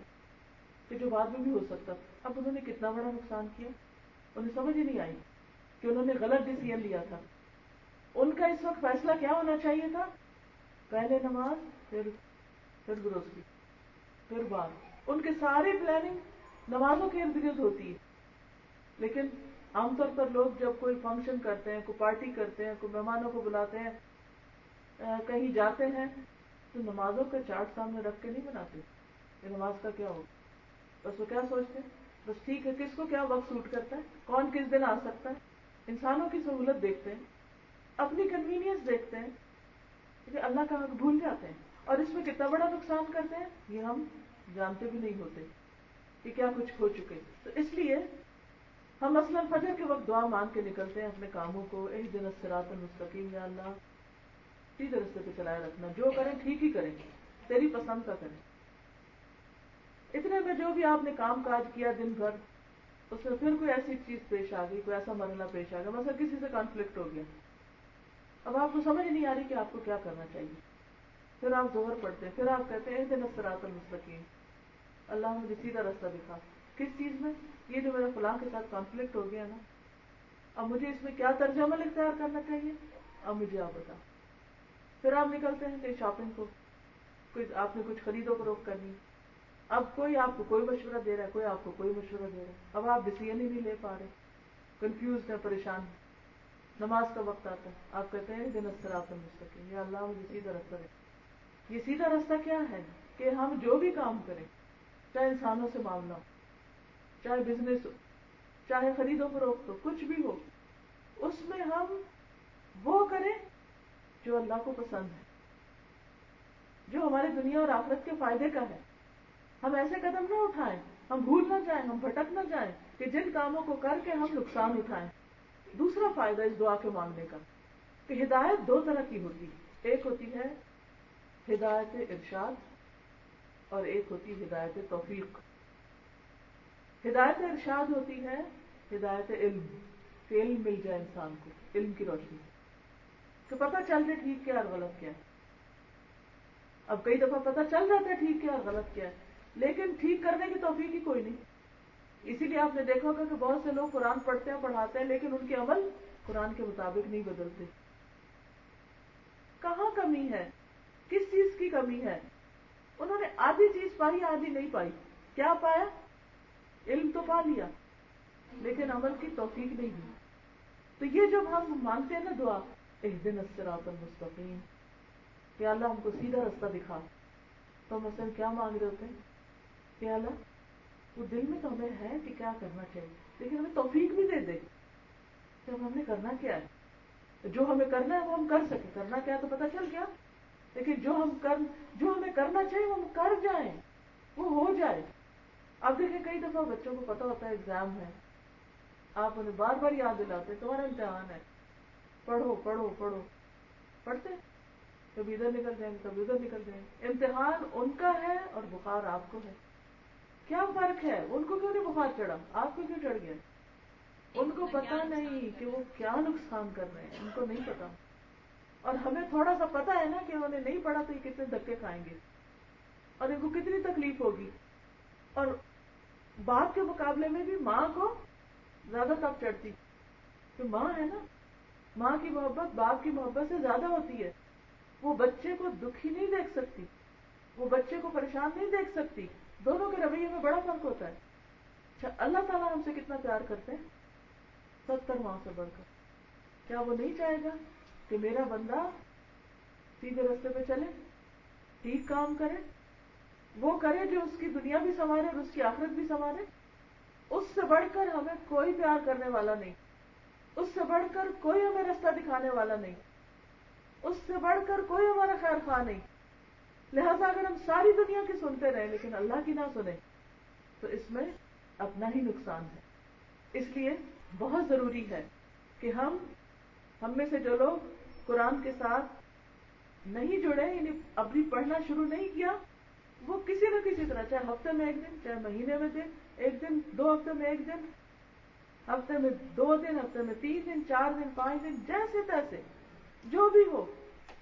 کہ جو بعد میں بھی ہو سکتا. اب انہوں نے کتنا بڑا نقصان کیا، انہیں سمجھ ہی نہیں آئی کہ انہوں نے غلط ڈیسیژن لیا تھا. ان کا اس وقت فیصلہ کیا ہونا چاہیے تھا؟ پہلے نماز، پھر گروسری، پھر بات. ان کی ساری پلاننگ نمازوں کے ارد گرد ہوتی ہے. لیکن عام طور پر لوگ جب کوئی فنکشن کرتے ہیں، کوئی پارٹی کرتے ہیں، کوئی مہمانوں کو بلاتے ہیں، کہیں جاتے ہیں تو نمازوں کا چارٹ سامنے رکھ کے نہیں بناتے کہ نماز کا کیا ہو. بس وہ کیا سوچتے ہیں، بس ٹھیک ہے کس کو کیا وقت سوٹ کرتا ہے، کون کس دن آ سکتا ہے. انسانوں کی سہولت دیکھتے ہیں، اپنی کنوینئنس دیکھتے ہیں، کہ اللہ کا حق بھول جاتے ہیں. اور اس میں کتنا بڑا نقصان کرتے ہیں یہ ہم جانتے بھی نہیں ہوتے کہ کیا کچھ ہو چکے. تو اس لیے ہم مثلا فجر کے وقت دعا مانگ کے نکلتے ہیں اپنے کاموں کو، اہدنا الصراط المستقیم، یا اللہ سیدھے رستے پہ چلائے رکھنا، جو کریں ٹھیک ہی کریں، تیری پسند کا کریں. اتنے میں جو بھی آپ نے کام کاج کیا دن بھر، اس میں پھر کوئی ایسی چیز پیش آ گئی، کوئی ایسا مرحلہ پیش آ گیا، مثلا کسی سے کانفلکٹ ہو گیا، اب آپ کو سمجھ نہیں آ رہی کہ آپ کو کیا کرنا چاہیے. پھر آپ ظہر پڑھتے ہیں، پھر آپ کہتے ہیں اہدنا الصراط المستقیم، اللہ مجھے سیدھا رستہ دکھا. کس چیز میں؟ یہ جو میرا فلاں کے ساتھ کانفلکٹ ہو گیا نا، اب مجھے اس میں کیا طرز عمل اختیار کرنا چاہیے، اب مجھے آپ بتا. پھر آپ نکلتے ہیں کہ شاپنگ کو، کوئی آپ نے کچھ خرید و فروخت کرنی، اب کوئی آپ کو کوئی مشورہ دے رہا ہے، کوئی آپ کو کوئی مشورہ دے رہا ہے، اب آپ ڈیسیژن ہی نہیں لے پا رہے، کنفیوز ہیں، پریشان. نماز کا وقت آتا ہے، آپ کہتے ہیں اہدنا الصراط المستقیم، یا اللہ مجھے سیدھا رستہ دے. یہ سیدھا رستہ کیا ہے کہ ہم جو بھی کام کریں، چاہے انسانوں سے معاملہ ہو، چاہے بزنس ہو، چاہے خرید و فروخت ہو، کچھ بھی ہو، اس میں ہم وہ کریں جو اللہ کو پسند ہے، جو ہماری دنیا اور آخرت کے فائدے کا ہے. ہم ایسے قدم نہ اٹھائیں، ہم بھول نہ جائیں، ہم بھٹک نہ جائیں کہ جن کاموں کو کر کے ہم نقصان اٹھائیں. دوسرا فائدہ اس دعا کے مانگنے کا کہ ہدایت دو طرح کی ہوتی ہے، ایک ہوتی ہے ہدایت ارشاد اور ایک ہوتی ہے ہدایت توفیق. ہدایت ارشاد ہوتی ہے ہدایت علم، کہ علم مل جائے انسان کو، علم کی روشنی، کہ پتہ چل جائے ٹھیک کیا اور غلط کیا ہے. اب کئی دفعہ پتہ چل جاتا ہے ٹھیک کیا اور غلط کیا ہے، لیکن ٹھیک کرنے کی توفیق ہی کوئی نہیں. اسی لیے آپ نے دیکھا ہوگا کہ بہت سے لوگ قرآن پڑھتے ہیں پڑھاتے ہیں لیکن ان کے عمل قرآن کے مطابق نہیں بدلتے. کہاں کمی ہے؟ کس چیز کی کمی ہے؟ انہوں نے آدھی چیز پائی آدھی نہیں پائی. کیا پایا؟ علم تو پا لیا لیکن عمل کی توفیق نہیں ہوئی. تو یہ جب ہم مانگتے ہیں نا دعا اہدنا الصراط المستقیم کہ اللہ ہم کو سیدھا رستہ دکھا، تو مثلا کیا مانگ رہے ہوتے ہیں کہ اللہ وہ دل میں تو ہمیں ہے کہ کیا کرنا چاہیے لیکن ہمیں توفیق بھی دے دے کہ ہم نے کرنا کیا ہے. جو ہمیں کرنا ہے وہ ہم کر سکیں، کرنا کیا تو پتہ چل گیا، لیکن جو ہمیں کرنا چاہیے وہ ہم کر جائیں، وہ ہو جائے. اب دیکھیں کئی دفعہ بچوں کو پتا ہوتا ہے ایگزام ہے، آپ انہیں بار بار یاد دلاتے تمہارا امتحان ہے، پڑھو پڑھو پڑھو، پڑھتے کبھی ادھر نکل جائیں گے کبھی ادھر نکل جائیں گے. امتحان ان کا ہے اور بخار آپ کو ہے. کیا فرق ہے؟ ان کو کیوں نہیں بخار چڑھا، آپ کو کیوں چڑھ گیا؟ ان کو پتا نہیں کہ وہ کیا نقصان کر رہے ہیں، ان کو نہیں پتا. اور ہمیں تھوڑا سا پتا ہے نا کہ انہوں نے نہیں پڑھا تو یہ کتنے دھکے کھائیں گے اور ان کو کتنی تکلیف ہوگی. اور باپ کے مقابلے میں بھی ماں کو زیادہ تب چڑھتی کہ ماں ہے نا، ماں کی محبت باپ کی محبت سے زیادہ ہوتی ہے. وہ بچے کو دکھی نہیں دیکھ سکتی، وہ بچے کو پریشان نہیں دیکھ سکتی. دونوں کے رویے میں بڑا فرق ہوتا ہے. اچھا اللہ تعالیٰ ہم سے کتنا پیار کرتے ہیں 70 ماں سے بڑھ کر. کیا وہ نہیں چاہے گا کہ میرا بندہ سیدھے راستے پہ چلے، ٹھیک کام کرے، وہ کرے جو اس کی دنیا بھی سنوارے اور اس کی آخرت بھی سنوارے؟ اس سے بڑھ کر ہمیں کوئی پیار کرنے والا نہیں، اس سے بڑھ کر کوئی ہمیں راستہ دکھانے والا نہیں، اس سے بڑھ کر کوئی ہمارا خیر خواہ نہیں. لہذا اگر ہم ساری دنیا کی سنتے رہیں لیکن اللہ کی نہ سنیں تو اس میں اپنا ہی نقصان ہے. اس لیے بہت ضروری ہے کہ ہم میں سے جو لوگ قرآن کے ساتھ نہیں جڑے، یعنی ابھی پڑھنا شروع نہیں کیا، وہ کسی نہ کسی طرح، چاہے ہفتے میں 1 دن، چاہے مہینے میں 1 دن، 2 ہفتے میں 1 دن، ہفتے میں 2 دن، ہفتے میں 3 دن، 4 دن، 5 دن، جیسے تیسے جو بھی ہو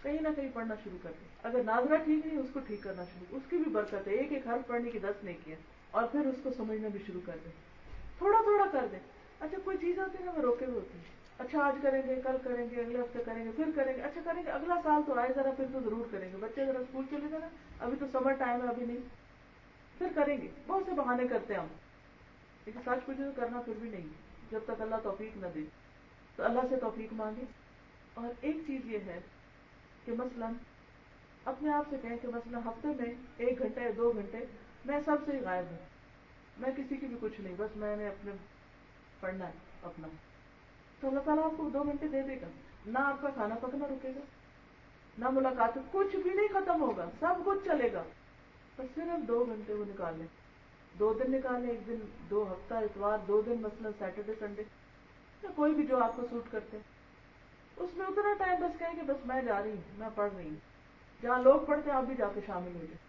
کہیں نہ کہیں پڑھنا شروع کر دیں. اگر ناظرہ ٹھیک نہیں اس کو ٹھیک کرنا شروع، اس کی بھی برکت ہے، ایک حرف پڑھنے کی 10 نیکیاں، اور پھر اس کو سمجھنا بھی شروع کر دیں، تھوڑا تھوڑا کر دیں. اچھا کوئی چیز ہوتی ہے نا وہ روکے ہوئے ہوتی ہے، اچھا آج کریں گے، کل کریں گے، اگلے ہفتے کریں گے، پھر کریں گے، اچھا کریں گے، اگلا سال تو آئے ذرا، پھر تو ضرور کریں گے، بچے ذرا اسکول چلے جانا، ابھی تو سمر ٹائم ہے ابھی نہیں، پھر کریں گے. بہت سے بہانے کرتے ہیں ہم، لیکن سچ پوچھے تو کرنا پھر بھی نہیں جب تک اللہ توفیق نہ دے. تو اللہ سے توفیق مانگے. اور ایک چیز یہ ہے کہ مثلا اپنے آپ سے کہیں کہ مثلا ہفتے میں 1 گھنٹے یا 2 گھنٹے میں سب سے ہی غائب ہوں، میں کسی کی بھی کچھ نہیں، بس میں نے اپنے پڑھنا ہے اپنا. تو اللہ تعالیٰ آپ کو 2 گھنٹے دے دے گا. نہ آپ کا کھانا پکنا رکے گا، نہ ملاقات، کچھ بھی نہیں ختم ہوگا، سب کچھ چلے گا. بس صرف 2 گھنٹے وہ نکال لیں، 2 دن نکالیں، 1 دن، 2 ہفتہ اتوار، 2 دن مثلا سیٹرڈے سنڈے، یا کوئی بھی جو آپ کو سوٹ کرتے، اس میں اتنا ٹائم بس کہیں کہ بس میں جا رہی ہوں، میں پڑھ رہی ہوں. جہاں لوگ پڑھتے ہیں آپ بھی جا کے شامل ہو جائیں،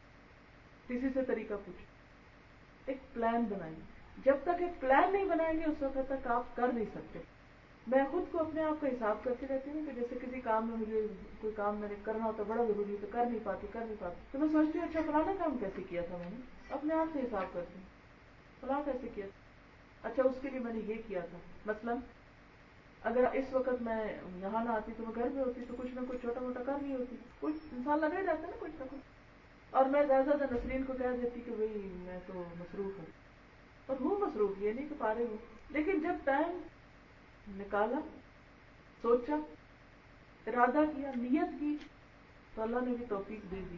کسی سے طریقہ پوچھیں، ایک پلان بنائیں. جب تک ایک پلان نہیں بنائیں گے اس وقت تک آپ کر نہیں سکتے. میں خود کو اپنے آپ کا حساب کرتی رہتی ہوں کہ جیسے کسی کام میں مجھے کوئی کام میں نے کرنا ہوتا بڑا ضروری ہے تو کر نہیں پاتی تو میں سوچتی ہوں اچھا فلانا کام کیسے کیا تھا، میں نے اپنے آپ سے حساب کرتی ہوں فلاں کیسے کیا تھا، اچھا اس کے لیے میں نے یہ کیا تھا. مثلا اگر اس وقت میں یہاں نہ آتی تو میں گھر میں ہوتی تو کچھ نہ کچھ چھوٹا موٹا کر رہی ہوتی، کچھ انسان لگا ہی رہتا ہے نا کچھ نہ کچھ. اور میں زیادہ نسرین کو کہہ دیتی کہ بھئی میں تو مصروف ہوں، اور ہوں مصروف، یہ نہیں کہ پا رہی ہوں، لیکن جب ٹائم نکالا، سوچا، ارادہ کیا، نیت کی تو اللہ نے بھی توفیق دے دی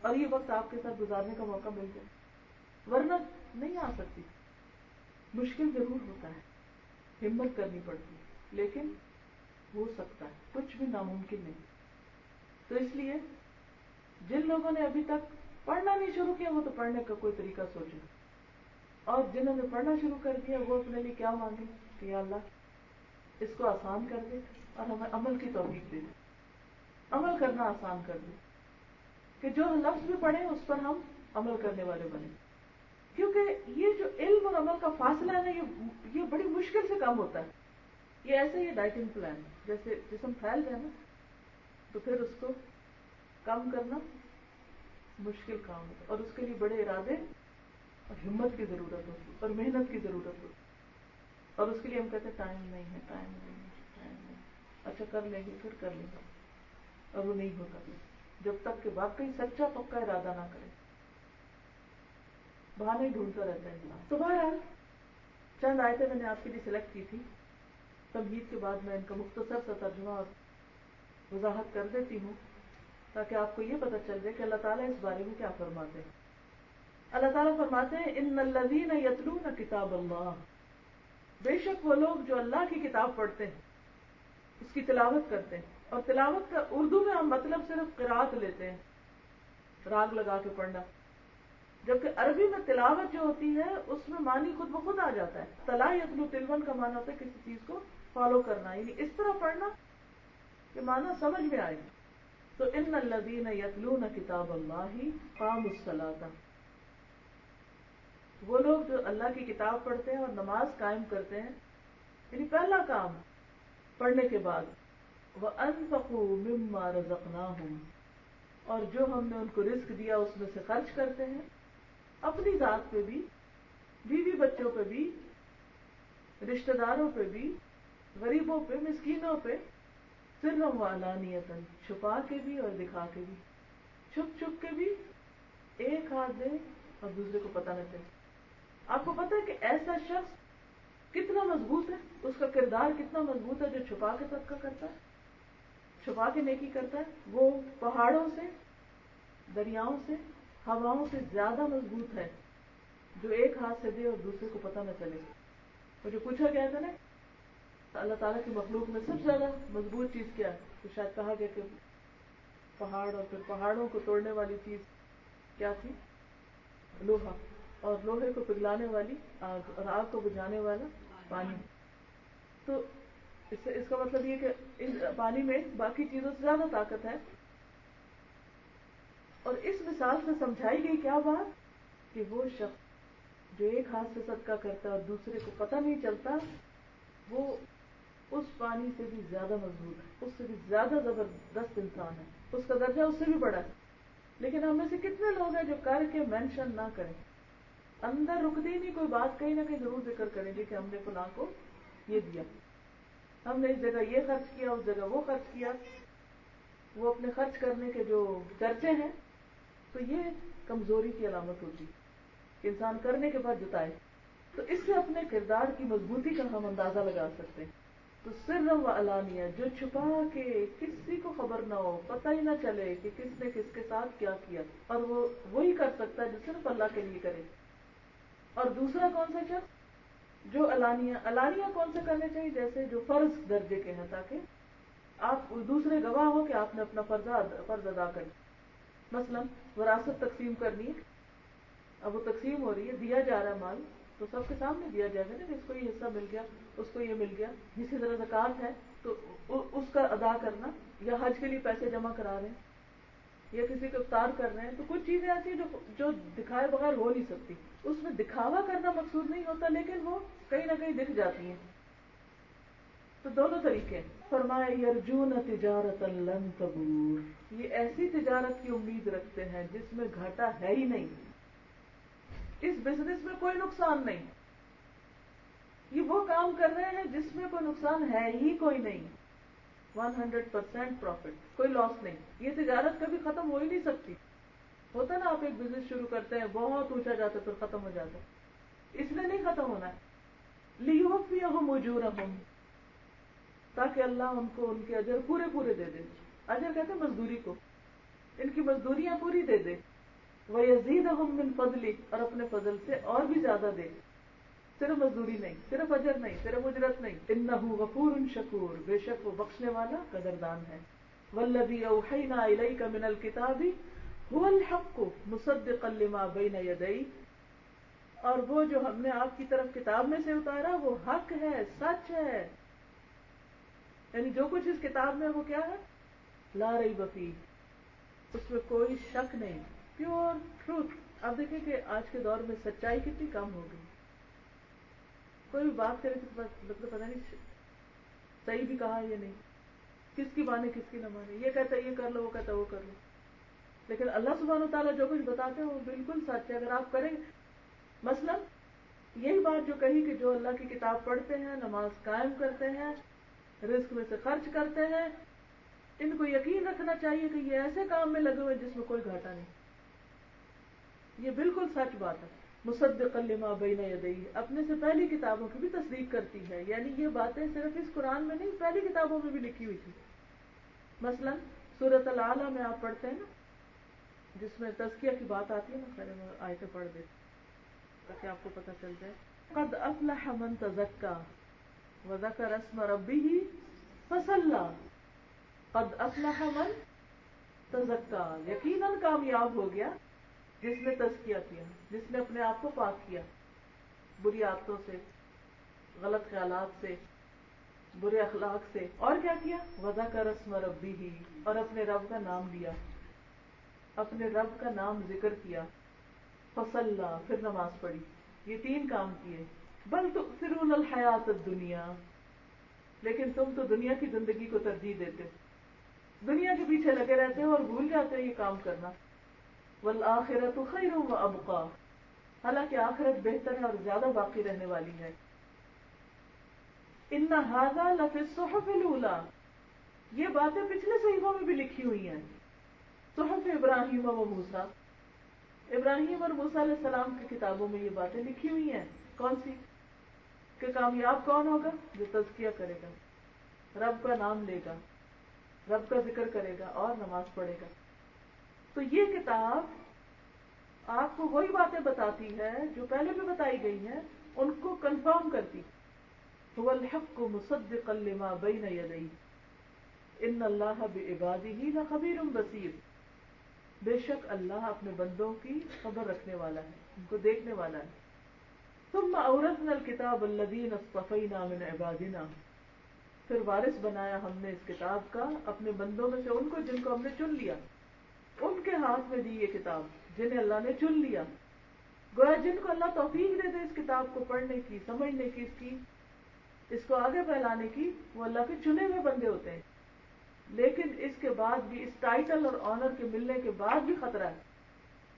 اور یہ وقت آپ کے ساتھ گزارنے کا موقع مل جائے. ورنہ نہیں آ سکتی. مشکل ضرور ہوتا ہے، ہمت کرنی پڑتی ہے، لیکن ہو سکتا ہے، کچھ بھی ناممکن نہیں. تو اس لیے جن لوگوں نے ابھی تک پڑھنا نہیں شروع کیا وہ تو پڑھنے کا کوئی طریقہ سوچیں، اور جنہوں نے پڑھنا شروع کر دیا وہ اپنے لیے کیا مانگے کہ یا اللہ اس کو آسان کر دے اور ہمیں عمل کی توفیق دے دے، عمل کرنا آسان کر دے، کہ جو لفظ بھی پڑھیں اس پر ہم عمل کرنے والے بنیں. کیونکہ یہ جو علم اور عمل کا فاصلہ ہے نا یہ بڑی مشکل سے کم ہوتا ہے. یہ ایسے ہی ڈائٹنگ پلان، جیسے جسم پھیل جائے نا تو پھر اس کو کم کرنا مشکل کام ہوتا ہے اور اس کے لیے بڑے ارادے اور ہمت کی ضرورت ہوتی ہے اور محنت کی ضرورت ہوتی ہے، اور اس کے لیے ہم کہتے ہیں ٹائم نہیں ہے، ٹائم نہیں ہے، ٹائم نہیں ہے، اچھا کر لیں گے، پھر کر لیں گے، اور وہ نہیں ہوتا جب تک کہ واقعی سچا پکا ارادہ نہ کرے، بہانے ڈھونڈتا رہتا ہے انسان۔ تو بہرحال چند آیتیں میں نے آپ کے لیے سلیکٹ کی تھی، تمہید کے بعد میں ان کا مختصر سا ترجمہ اور وضاحت کر دیتی ہوں تاکہ آپ کو یہ پتہ چل جائے کہ اللہ تعالیٰ اس بارے میں کیا فرماتے ہیں۔ اللہ تعالیٰ فرماتے ہیں ان الذین یتلون کتاب اللہ، بے شک وہ لوگ جو اللہ کی کتاب پڑھتے ہیں، اس کی تلاوت کرتے ہیں، اور تلاوت کا اردو میں ہم مطلب صرف قرات لیتے ہیں، راگ لگا کے پڑھنا، جبکہ عربی میں تلاوت جو ہوتی ہے اس میں معنی خود بخود آ جاتا ہے۔ تلا یتلو تلون کا معنی ہوتا ہے کسی چیز کو فالو کرنا، یعنی اس طرح پڑھنا کہ معنی سمجھ میں آئے۔ تو ان الذین یتلون کتاب اللہ قاموا الصلاۃ، وہ لوگ جو اللہ کی کتاب پڑھتے ہیں اور نماز قائم کرتے ہیں، یعنی پہلا کام پڑھنے کے بعد وَأَنفَقُوا مِمَّا رَزَقْنَاهُمْ، اور جو ہم نے ان کو رزق دیا اس میں سے خرچ کرتے ہیں، اپنی ذات پہ بھی، بیوی بچوں پہ بھی، رشتہ داروں پہ بھی، غریبوں پہ، مسکینوں پہ، سرًا وعلانیةً، چھپا کے بھی اور دکھا کے بھی، چھپ چھپ کے بھی، ایک ہاتھ دے اور دوسرے کو پتہ نہ چلے۔ آپ کو پتہ ہے کہ ایسا شخص کتنا مضبوط ہے، اس کا کردار کتنا مضبوط ہے جو چھپا کے صدقہ کرتا ہے، چھپا کے نیکی کرتا ہے، وہ پہاڑوں سے، دریاؤں سے، ہواؤں سے زیادہ مضبوط ہے جو ایک ہاتھ سے دے اور دوسرے کو پتہ نہ چلے۔ اور جو پوچھا گیا تھا نا اللہ تعالیٰ کی مخلوق میں سب سے زیادہ مضبوط چیز کیا ہے، تو شاید کہا گیا کہ پہاڑ، اور پھر پہاڑوں کو توڑنے والی چیز کیا تھی؟ لوہا، اور لوہے کو پگھلانے والی آگ، اور آگ کو بجھانے والا پانی۔ تو اس کا مطلب یہ کہ اس پانی میں باقی چیزوں سے زیادہ طاقت ہے۔ اور اس مثال سے سمجھائی گئی کیا بات کہ وہ شخص جو ایک ہاتھ سے صدقہ کرتا ہے اور دوسرے کو پتہ نہیں چلتا، وہ اس پانی سے بھی زیادہ مضبوط ہے، اس سے بھی زیادہ زبردست انسان ہے، اس کا درجہ اس سے بھی بڑا ہے۔ لیکن ہم میں سے کتنے لوگ ہیں جو کر کے مینشن نہ کریں، اندر رکتی نہیں، کوئی بات کہیں نہ کہیں ضرور ذکر کریں گے کہ ہم نے فلاں کو یہ دیا، ہم نے اس جگہ یہ خرچ کیا، اس جگہ وہ خرچ کیا، وہ اپنے خرچ کرنے کے جو چرچے ہیں۔ تو یہ کمزوری کی علامت ہوتی کہ انسان کرنے کے بعد جتائے۔ تو اس سے اپنے کردار کی مضبوطی کا ہم اندازہ لگا سکتے ہیں۔ تو سر و علانیہ، جو چھپا کے کسی کو خبر نہ ہو، پتہ ہی نہ چلے کہ کس نے کس کے ساتھ کیا کیا، اور وہ وہی کر سکتا ہے جو صرف اللہ کے لیے کرے۔ اور دوسرا کون سا شخص جو علانیہ کون سے کرنے چاہیے؟ جیسے جو فرض درجے کے ہیں، تاکہ آپ دوسرے گواہ ہو کہ آپ نے اپنا فرض ادا کر۔ مثلا وراثت تقسیم کرنی ہے، اب وہ تقسیم ہو رہی ہے، دیا جا رہا ہے مال، تو سب کے سامنے دیا جائے گا نا کہ اس کو یہ حصہ مل گیا، اس کو یہ مل گیا۔ اسی طرح زکوٰۃ ہے تو اس کا ادا کرنا، یا حج کے لیے پیسے جمع کرا رہے ہیں یا کسی کو افطار کر رہے ہیں، تو کچھ چیزیں ایسی ہیں جو دکھائے بغیر ہو نہیں سکتی۔ اس میں دکھاوا کرنا مقصود نہیں ہوتا، لیکن وہ کہیں نہ کہیں دکھ جاتی ہیں۔ تو دونوں طریقے ہیں۔ فرمایا یرجون تجارتا لن تبور، یہ ایسی تجارت کی امید رکھتے ہیں جس میں گھاٹا ہے ہی نہیں، اس بزنس میں کوئی نقصان نہیں، یہ وہ کام کر رہے ہیں جس میں کوئی نقصان ہے ہی کوئی نہیں، 100% پروفٹ، کوئی لاس نہیں۔ یہ تجارت کبھی ختم ہو ہی نہیں سکتی۔ ہوتا نا آپ ایک بزنس شروع کرتے ہیں، بہت اونچا جاتا ہے پھر ختم ہو جاتا ہے، اس لیے نہیں ختم ہونا ہے۔ لیوفیہم اجورہم، تاکہ اللہ ان کو ان کے اجر پورے پورے دے دے۔ اجر کہتے ہیں مزدوری کو، ان کی مزدوریاں پوری دے دے۔ وَيَزِيدَهُم مِّن فَضْلِهِ، اور اپنے فضل سے اور بھی زیادہ دے، صرف مزدوری نہیں، صرف اجر نہیں، صرف اجرت نہیں۔ إِنَّهُ غَفُورٌ شَكُورٌ، بے شک وہ بخشنے والا قدردان ہے۔ وَالَّذِي أَوْحَيْنَا إِلَيْكَ مِنَ الْكِتَابِ هُوَ الْحَقُّ مُصَدِّقًا لِمَا بَيْنَ يَدَيْهِ، اور وہ جو ہم نے آپ کی طرف کتاب میں سے اتارا وہ حق ہے، سچ ہے، یعنی جو کچھ اس کتاب میں وہ کیا ہے؟ لا ریب فیہ، اس میں کوئی شک نہیں، پیور ٹروتھ۔ اب دیکھیں کہ آج کے دور میں سچائی کتنی کم ہو گئی، کوئی بھی بات کرے تو مطلب پتہ نہیں صحیح بھی کہا یا نہیں، کس کی مانے کس کی نہ مانے، یہ کہتا ہے یہ کر لو، وہ کہتا ہے وہ کر لو۔ لیکن اللہ سبحانہ وتعالیٰ جو کچھ بتاتے ہیں وہ بالکل سچ ہے. اگر آپ کریں مثلا یہی بات جو کہی کہ جو اللہ کی کتاب پڑھتے ہیں، نماز قائم کرتے ہیں، رزق میں سے خرچ کرتے ہیں، ان کو یقین رکھنا چاہیے کہ یہ ایسے کام میں لگے ہوئے جس میں کوئی گھاٹا نہیں. یہ بالکل سچ بات ہے. مصدقا لما بین یدیہ، اپنے سے پہلی کتابوں کی بھی تصدیق کرتی ہے. یعنی یہ باتیں صرف اس قرآن میں نہیں، پہلی کتابوں میں بھی لکھی ہوئی تھی. مثلا سورۃ الاعلیٰ میں آپ پڑھتے ہیں نا، جس میں تزکیہ کی بات آتی ہے نا، پہلے میں آیتیں پڑھ دیں تاکہ آپ کو پتہ چل جائے. قد افلح من تزکا وذکر اسم ربہ فصلی. قد افلح من تزکا، یقیناً کامیاب ہو گیا جس نے تزکیہ کیا، جس نے اپنے آپ کو پاک کیا بری عادتوں سے، غلط خیالات سے، برے اخلاق سے. اور کیا کیا؟ وذکر اسم ربہ، اور اپنے رب کا نام لیا، اپنے رب کا نام ذکر کیا. فصلی، پھر نماز پڑھی. یہ 3 کام کیے. بل تؤثرون الحیات الدنیا، لیکن تم تو دنیا کی زندگی کو ترجیح دیتے ہو، دنیا کے پیچھے لگے رہتے ہو اور بھول جاتے ہو یہ کام کرنا. والآخرۃ خیر وابقی، حالانکہ آخرت بہتر ہے اور زیادہ باقی رہنے والی ہے. ان ھذا لفی الصحف الاولی، یہ باتیں پچھلے صحیفوں میں بھی لکھی ہوئی ہیں. صحف ابراہیم و موسیٰ، ابراہیم اور موسیٰ علیہ السلام کی کتابوں میں یہ باتیں لکھی ہوئی ہیں. کون سی؟ کہ کامیاب کون ہوگا؟ جو تزکیہ کرے گا، رب کا نام لے گا، رب کا ذکر کرے گا اور نماز پڑھے گا. تو یہ کتاب آپ کو وہی باتیں بتاتی ہے جو پہلے بھی بتائی گئی ہیں، ان کو کنفرم کرتی. هو الحق مصدقا لما بین یدیہ ان اللہ بعبادہ لخبیر بصیر. بے شک اللہ اپنے بندوں کی خبر رکھنے والا ہے، ان کو دیکھنے والا ہے. ثم اورثنا الکتاب الذین اصطفینا من عبادنا، پھر وارث بنایا ہم نے اس کتاب کا اپنے بندوں میں سے ان کو جن کو ہم نے چن لیا. ان کے ہاتھ میں دی یہ کتاب جنہیں اللہ نے چن لیا. گویا جن کو اللہ توفیق دے دے اس کتاب کو پڑھنے کی، سمجھنے کی، اس کو آگے پھیلانے کی، وہ اللہ کے چنے ہوئے بندے ہوتے ہیں. لیکن اس کے بعد بھی، اس ٹائٹل اور آنر کے ملنے کے بعد بھی خطرہ ہے.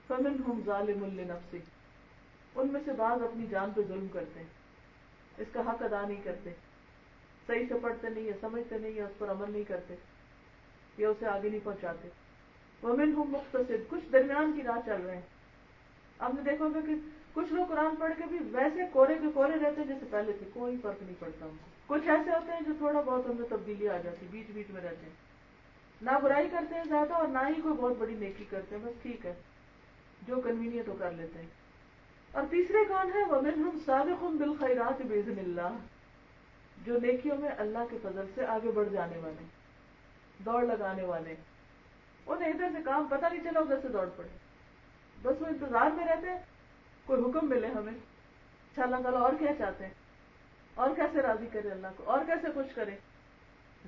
فَمِنْهُمْ ظَالِمٌ لِنَفْسِهِ، ان میں سے بعض اپنی جان پہ ظلم کرتے ہیں، اس کا حق ادا نہیں کرتے، صحیح سے پڑھتے نہیں یا سمجھتے نہیں یا اس پر عمل نہیں کرتے یا اسے آگے نہیں پہنچاتے. وَمِنْهُمْ مُقْتَصِدٌ، کچھ درمیان کی راہ چل رہے ہیں. آپ نے دیکھا ہوگا کہ کچھ لوگ قرآن پڑھ کے بھی ویسے کورے کے کورے رہتے ہیں جیسے پہلے تھے، کوئی فرق نہیں پڑتا ان کو. کچھ ایسے ہوتے ہیں جو تھوڑا بہت ان میں تبدیلی آ جاتی، بیچ بیچ میں رہتے ہیں، نہ برائی کرتے ہیں زیادہ اور نہ ہی کوئی بہت بڑی نیکی کرتے ہیں، بس ٹھیک ہے جو کنوینئنٹ ہو کر لیتے ہیں. اور تیسرے کون ہے؟ وَمِنْهُمْ سَابِقٌ بِالْخَيْرَاتِ بِإِذْنِ اللَّهِ، جو نیکیوں میں اللہ کے فضل سے آگے بڑھ جانے والے، دوڑ لگانے والے. انہیں ادھر سے کام پتہ نہیں چلا ادھر سے دوڑ پڑے، بس وہ انتظار میں رہتے ہیں کوئی حکم ملے ہمیں. اچھا اللہ تعالیٰ اور کیا چاہتے ہیں، اور کیسے راضی کرے اللہ کو، اور کیسے خوش کرے.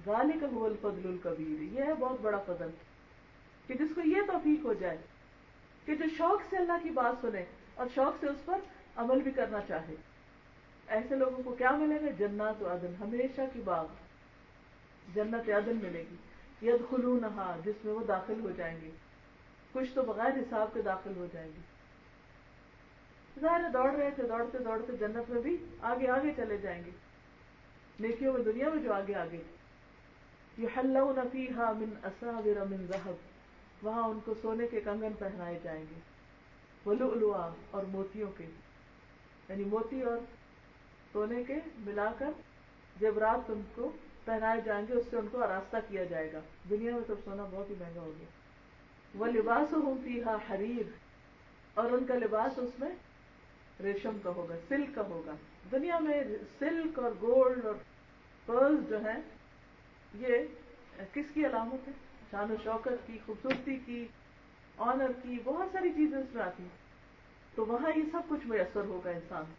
ذالک هو الفضل الکبیر، یہ ہے بہت بڑا فضل کہ جس کو یہ توفیق ہو جائے کہ جو شوق سے اللہ کی بات سنے اور شوق سے اس پر عمل بھی کرنا چاہے. ایسے لوگوں کو کیا ملے گا؟ جنات عدن، ہمیشہ کی باغ، جنت عدن ملے گی. یدخلونہا، جس میں وہ داخل ہو جائیں گے، کچھ تو بغیر حساب کے داخل ہو جائیں گے. ظاہر دوڑ رہے تھے، دوڑتے دوڑتے جنت میں بھی آگے آگے چلے جائیں گے، نیکیوں میں دنیا میں جو آگے آگے. یحلون فیہا من اساور من ذہب، وہاں ان کو سونے کے کنگن پہنائے جائیں گے. ولؤلؤا، اور موتیوں کے، یعنی موتی اور سونے کے ملا کر زیورات ان کو پہنائے جائیں گے، اس سے ان کو آراستہ کیا جائے گا. دنیا میں تو سونا بہت ہی مہنگا ہو گیا. وَلِبَاسُهُمْ فِيهَا حَرِيرٌ، اور ان کا لباس اس میں ریشم کا ہوگا، سلک کا ہوگا. دنیا میں سلک اور گولڈ اور پرلز جو ہیں یہ کس کی علامت ہے؟ شان و شوکت کی، خوبصورتی کی، آنر کی، بہت ساری چیزیں اس میں آتی ہیں. تو وہاں یہ سب کچھ میسر ہوگا انسان،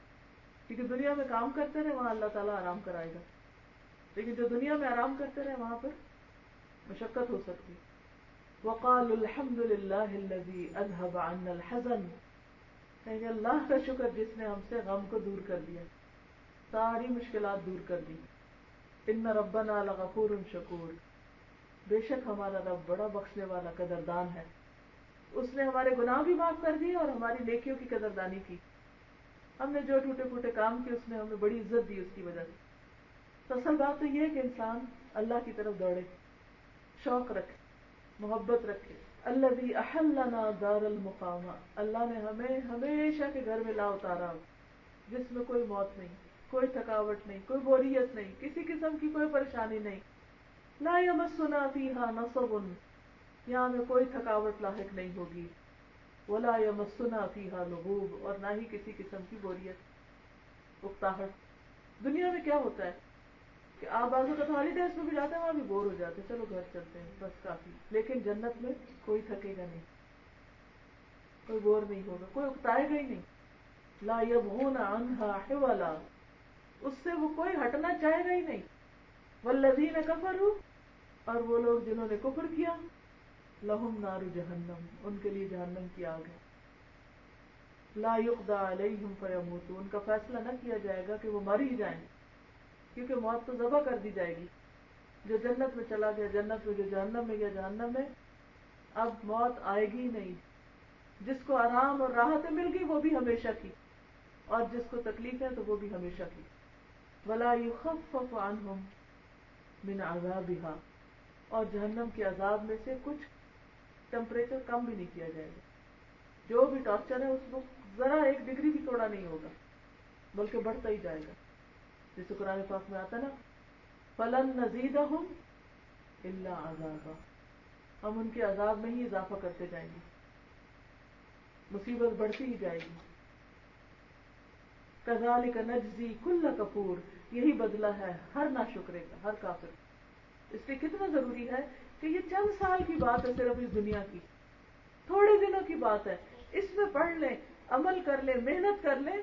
کیونکہ دنیا میں کام کرتے رہے وہاں اللہ تعالیٰ آرام کرائے گا. لیکن جو دنیا میں آرام کرتے رہے وہاں پر مشقت ہو سکتی. وَقَالُوا الْحَمْدُ لِلَّهِ الَّذِي أَذْهَبَ عَنَّا الْحَزَنَ، کہیں اللہ کا شکر جس نے ہم سے غم کو دور کر دیا، ساری مشکلات دور کر دی. إِنَّ رَبَّنَا لَغَفُورٌ شَكُورٌ، بے شک ہمارا رب بڑا بخشنے والا قدردان ہے. اس نے ہمارے گناہ بھی معاف کر دیے اور ہماری نیکیوں کی قدردانی کی. ہم نے جو ٹوٹے پھوٹے کام کیے اس نے ہمیں بڑی عزت دی اس کی وجہ سے. تو اصل بات تو یہ ہے کہ انسان اللہ کی طرف دوڑے، شوق رکھے، محبت رکھے. الذی احلنا دار المقامہ، اللہ نے ہمیں ہمیشہ کے گھر میں لا اتارا جس میں کوئی موت نہیں، کوئی تھکاوٹ نہیں، کوئی بوریت نہیں، کسی قسم کی کوئی پریشانی نہیں. لا یمسنا فیہا نصب، یہاں میں کوئی تھکاوٹ لاحق نہیں ہوگی. ولا یمسنا فیہا لغوب، اور نہ ہی کسی قسم کی بوریت، اکتاہٹ. دنیا میں کیا ہوتا ہے کہ آپ بعض اوقات ہالیڈیز میں بھی جاتے ہیں، وہاں بھی بور ہو جاتے ہیں، چلو گھر چلتے ہیں بس کافی. لیکن جنت میں کوئی تھکے گا نہیں، کوئی بور نہیں ہوگا، کوئی اکتائے گا ہی نہیں. لا یبغون عنہا حولا، اس سے وہ کوئی ہٹنا چاہے گا ہی نہیں. والذین کفروا، اور وہ لوگ جنہوں نے کفر کیا، لہم نار جہنم، ان کے لیے جہنم کی آگ ہے. لا یقضى علیہم فیموتوا، ان کا فیصلہ نہ کیا جائے گا کہ وہ مر ہی جائیں، کیونکہ موت تو ذبح کر دی جائے گی. جو جنت میں چلا گیا جنت میں، جو جہنم میں گیا جہنم میں. اب موت آئے گی نہیں. جس کو آرام اور راحتیں مل گئی وہ بھی ہمیشہ کی، اور جس کو تکلیف ہے تو وہ بھی ہمیشہ کی. ولا یخفف عنہم من عذابها، اور جہنم کے عذاب میں سے کچھ ٹمپریچر کم بھی نہیں کیا جائے گا. جو بھی ٹارچر ہے اس کو ذرا 1 ڈگری بھی تھوڑا نہیں ہوگا، بلکہ بڑھتا ہی جائے گا. جیسے قرآن پاک میں آتا نا، فلن نزیدہم الا عذابا، ہم ان کے عذاب میں ہی اضافہ کرتے جائیں گے، مصیبت بڑھتی ہی جائے گی. کذالک نجزی کل کفور، یہی بدلہ ہے ہر ناشکرے کا، ہر کافر. اس لیے کتنا ضروری ہے کہ یہ چند سال کی بات ہے، صرف اس دنیا کی تھوڑے دنوں کی بات ہے، اس میں پڑھ لیں، عمل کر لیں، محنت کر لیں،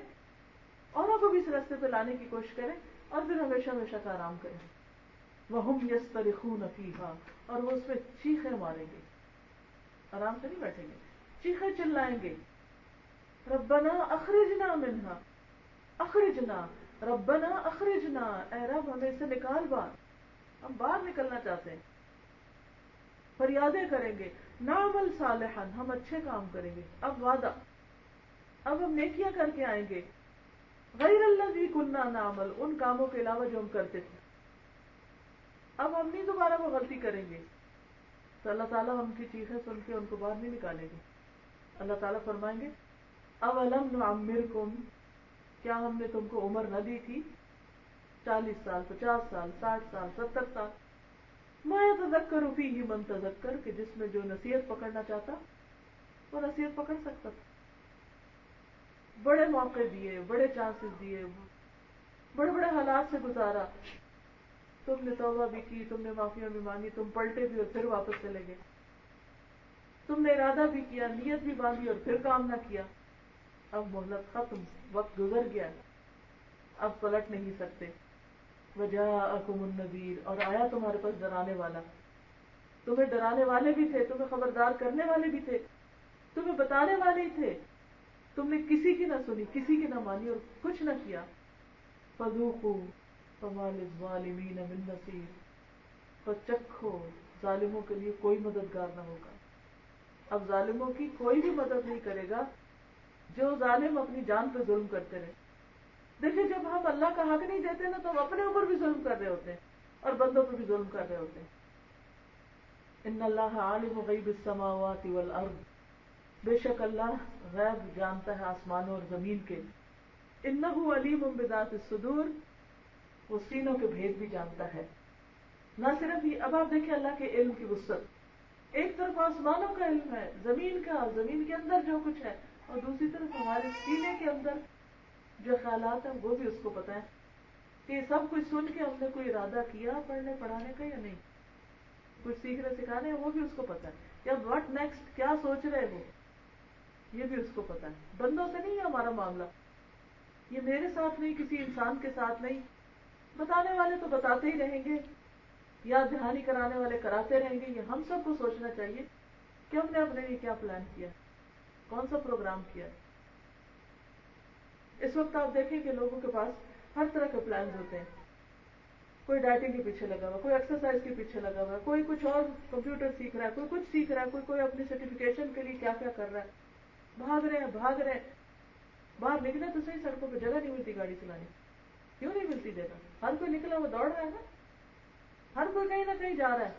اوروں کو بھی اس راستے پہ لانے کی کوشش کریں، اور پھر ہمیشہ ہمیشہ کا آرام کریں. وَهُمْ يَسْتَرِخُونَ فِيهَا، اور وہ اس پہ چیخیں ماریں گے، آرام سے نہیں بیٹھیں گے، چیخیں چلائیں گے. ربنا اخرجنا منہا، اخرجنا، ربنا اخرجنا، اے رب ہمیں سے نکال باہر، ہم باہر نکلنا چاہتے ہیں. فریادیں کریں گے. نعمل صالحا، ہم اچھے کام کریں گے. اب وعدہ، اب ہم نیکیاں کر کے آئیں گے. غیر الذی کنا نعمل، ان کاموں کے علاوہ جو ہم کرتے تھے. اب ہم نہیں دوبارہ وہ غلطی کریں گے. تو اللہ تعالیٰ ان کی چیخیں سن کے ان کو باہر نہیں نکالیں گے. اللہ تعالیٰ فرمائیں گے اولم نعمرکم، کیا ہم نے تم کو عمر نہ دی تھی 40 سال، 50 سال، 60 سال، 70 سال. ما یتذکر فیہ من تذکر، کہ جس میں جو نصیحت پکڑنا چاہتا وہ نصیحت پکڑ سکتا تھا. بڑے موقع دیے، بڑے چانسز دیے، بڑے بڑے حالات سے گزارا. تم نے توبہ بھی کی، تم نے معافیاں بھی مانگی، تم پلٹے بھی اور پھر واپس چلے گئے. تم نے ارادہ بھی کیا، نیت بھی باندھی اور پھر کام نہ کیا. اب مہلت ختم، وقت گزر گیا، اب پلٹ نہیں سکتے. وجاءکم النذیر، اور آیا تمہارے پاس ڈرانے والا. تمہیں ڈرانے والے بھی تھے، تمہیں خبردار کرنے والے بھی تھے، تمہیں بتانے والے ہی تھے. تم نے کسی کی نہ سنی، کسی کی نہ مانی اور کچھ نہ کیا. فذوقوا فما للظالمین من نصیر، چکھو، ظالموں کے لیے کوئی مددگار نہ ہوگا. اب ظالموں کی کوئی بھی مدد نہیں کرے گا، جو ظالم اپنی جان پہ ظلم کرتے رہے. دیکھیں جب ہم اللہ کا حق نہیں دیتے نا تو ہم اپنے اوپر بھی ظلم کر رہے ہوتے ہیں اور بندوں پہ بھی ظلم کر رہے ہوتے ہیں. ان اللہ عالم غیب السماوات والارض، بے شک اللہ غیب جانتا ہے آسمانوں اور زمین کے. انہ علیم بذات الصدور، وہ سینوں کے بھید بھی جانتا ہے. نہ صرف یہ، اب آپ دیکھیں اللہ کے علم کی وسعت. ایک طرف آسمانوں کا علم ہے، زمین کا، زمین کے اندر جو کچھ ہے، اور دوسری طرف ہمارے سینے کے اندر جو خیالات ہیں وہ بھی اس کو پتا ہے. کہ یہ سب کچھ سن کے ہم نے کوئی ارادہ کیا پڑھنے پڑھانے کا یا نہیں، کچھ سیکھنے سکھانے، وہ بھی اس کو پتا ہے. یا واٹ نیکسٹ، کیا سوچ رہے وہ، یہ بھی اس کو پتا ہے. بندوں سے نہیں ہے ہمارا معاملہ، یہ میرے ساتھ نہیں، کسی انسان کے ساتھ نہیں. بتانے والے تو بتاتے ہی رہیں گے، یا دہانی کرانے والے کراتے رہیں گے. یہ ہم سب کو سوچنا چاہیے کہ ہم نے اپنے لیے کیا پلان کیا، کون سا پروگرام کیا. اس وقت آپ دیکھیں کہ لوگوں کے پاس ہر طرح کے پلانز ہوتے ہیں. کوئی ڈائٹنگ کے پیچھے لگا ہوا، کوئی ایکسرسائز کے پیچھے لگا ہوا ہے، کوئی کچھ اور کمپیوٹر سیکھ رہا ہے، کوئی کچھ سیکھ رہا ہے، کوئی اپنی سرٹیفکیشن کے لیے کیا کیا کر رہا ہے، بھاگ رہے ہیں. باہر نکلے تو صحیح، سڑکوں پہ جگہ نہیں ملتی گاڑی چلانے. کیوں نہیں ملتی جگہ؟ ہر کوئی نکلا وہ دوڑ رہا ہے نا، ہر کوئی کہیں نہ کہیں جا رہا ہے.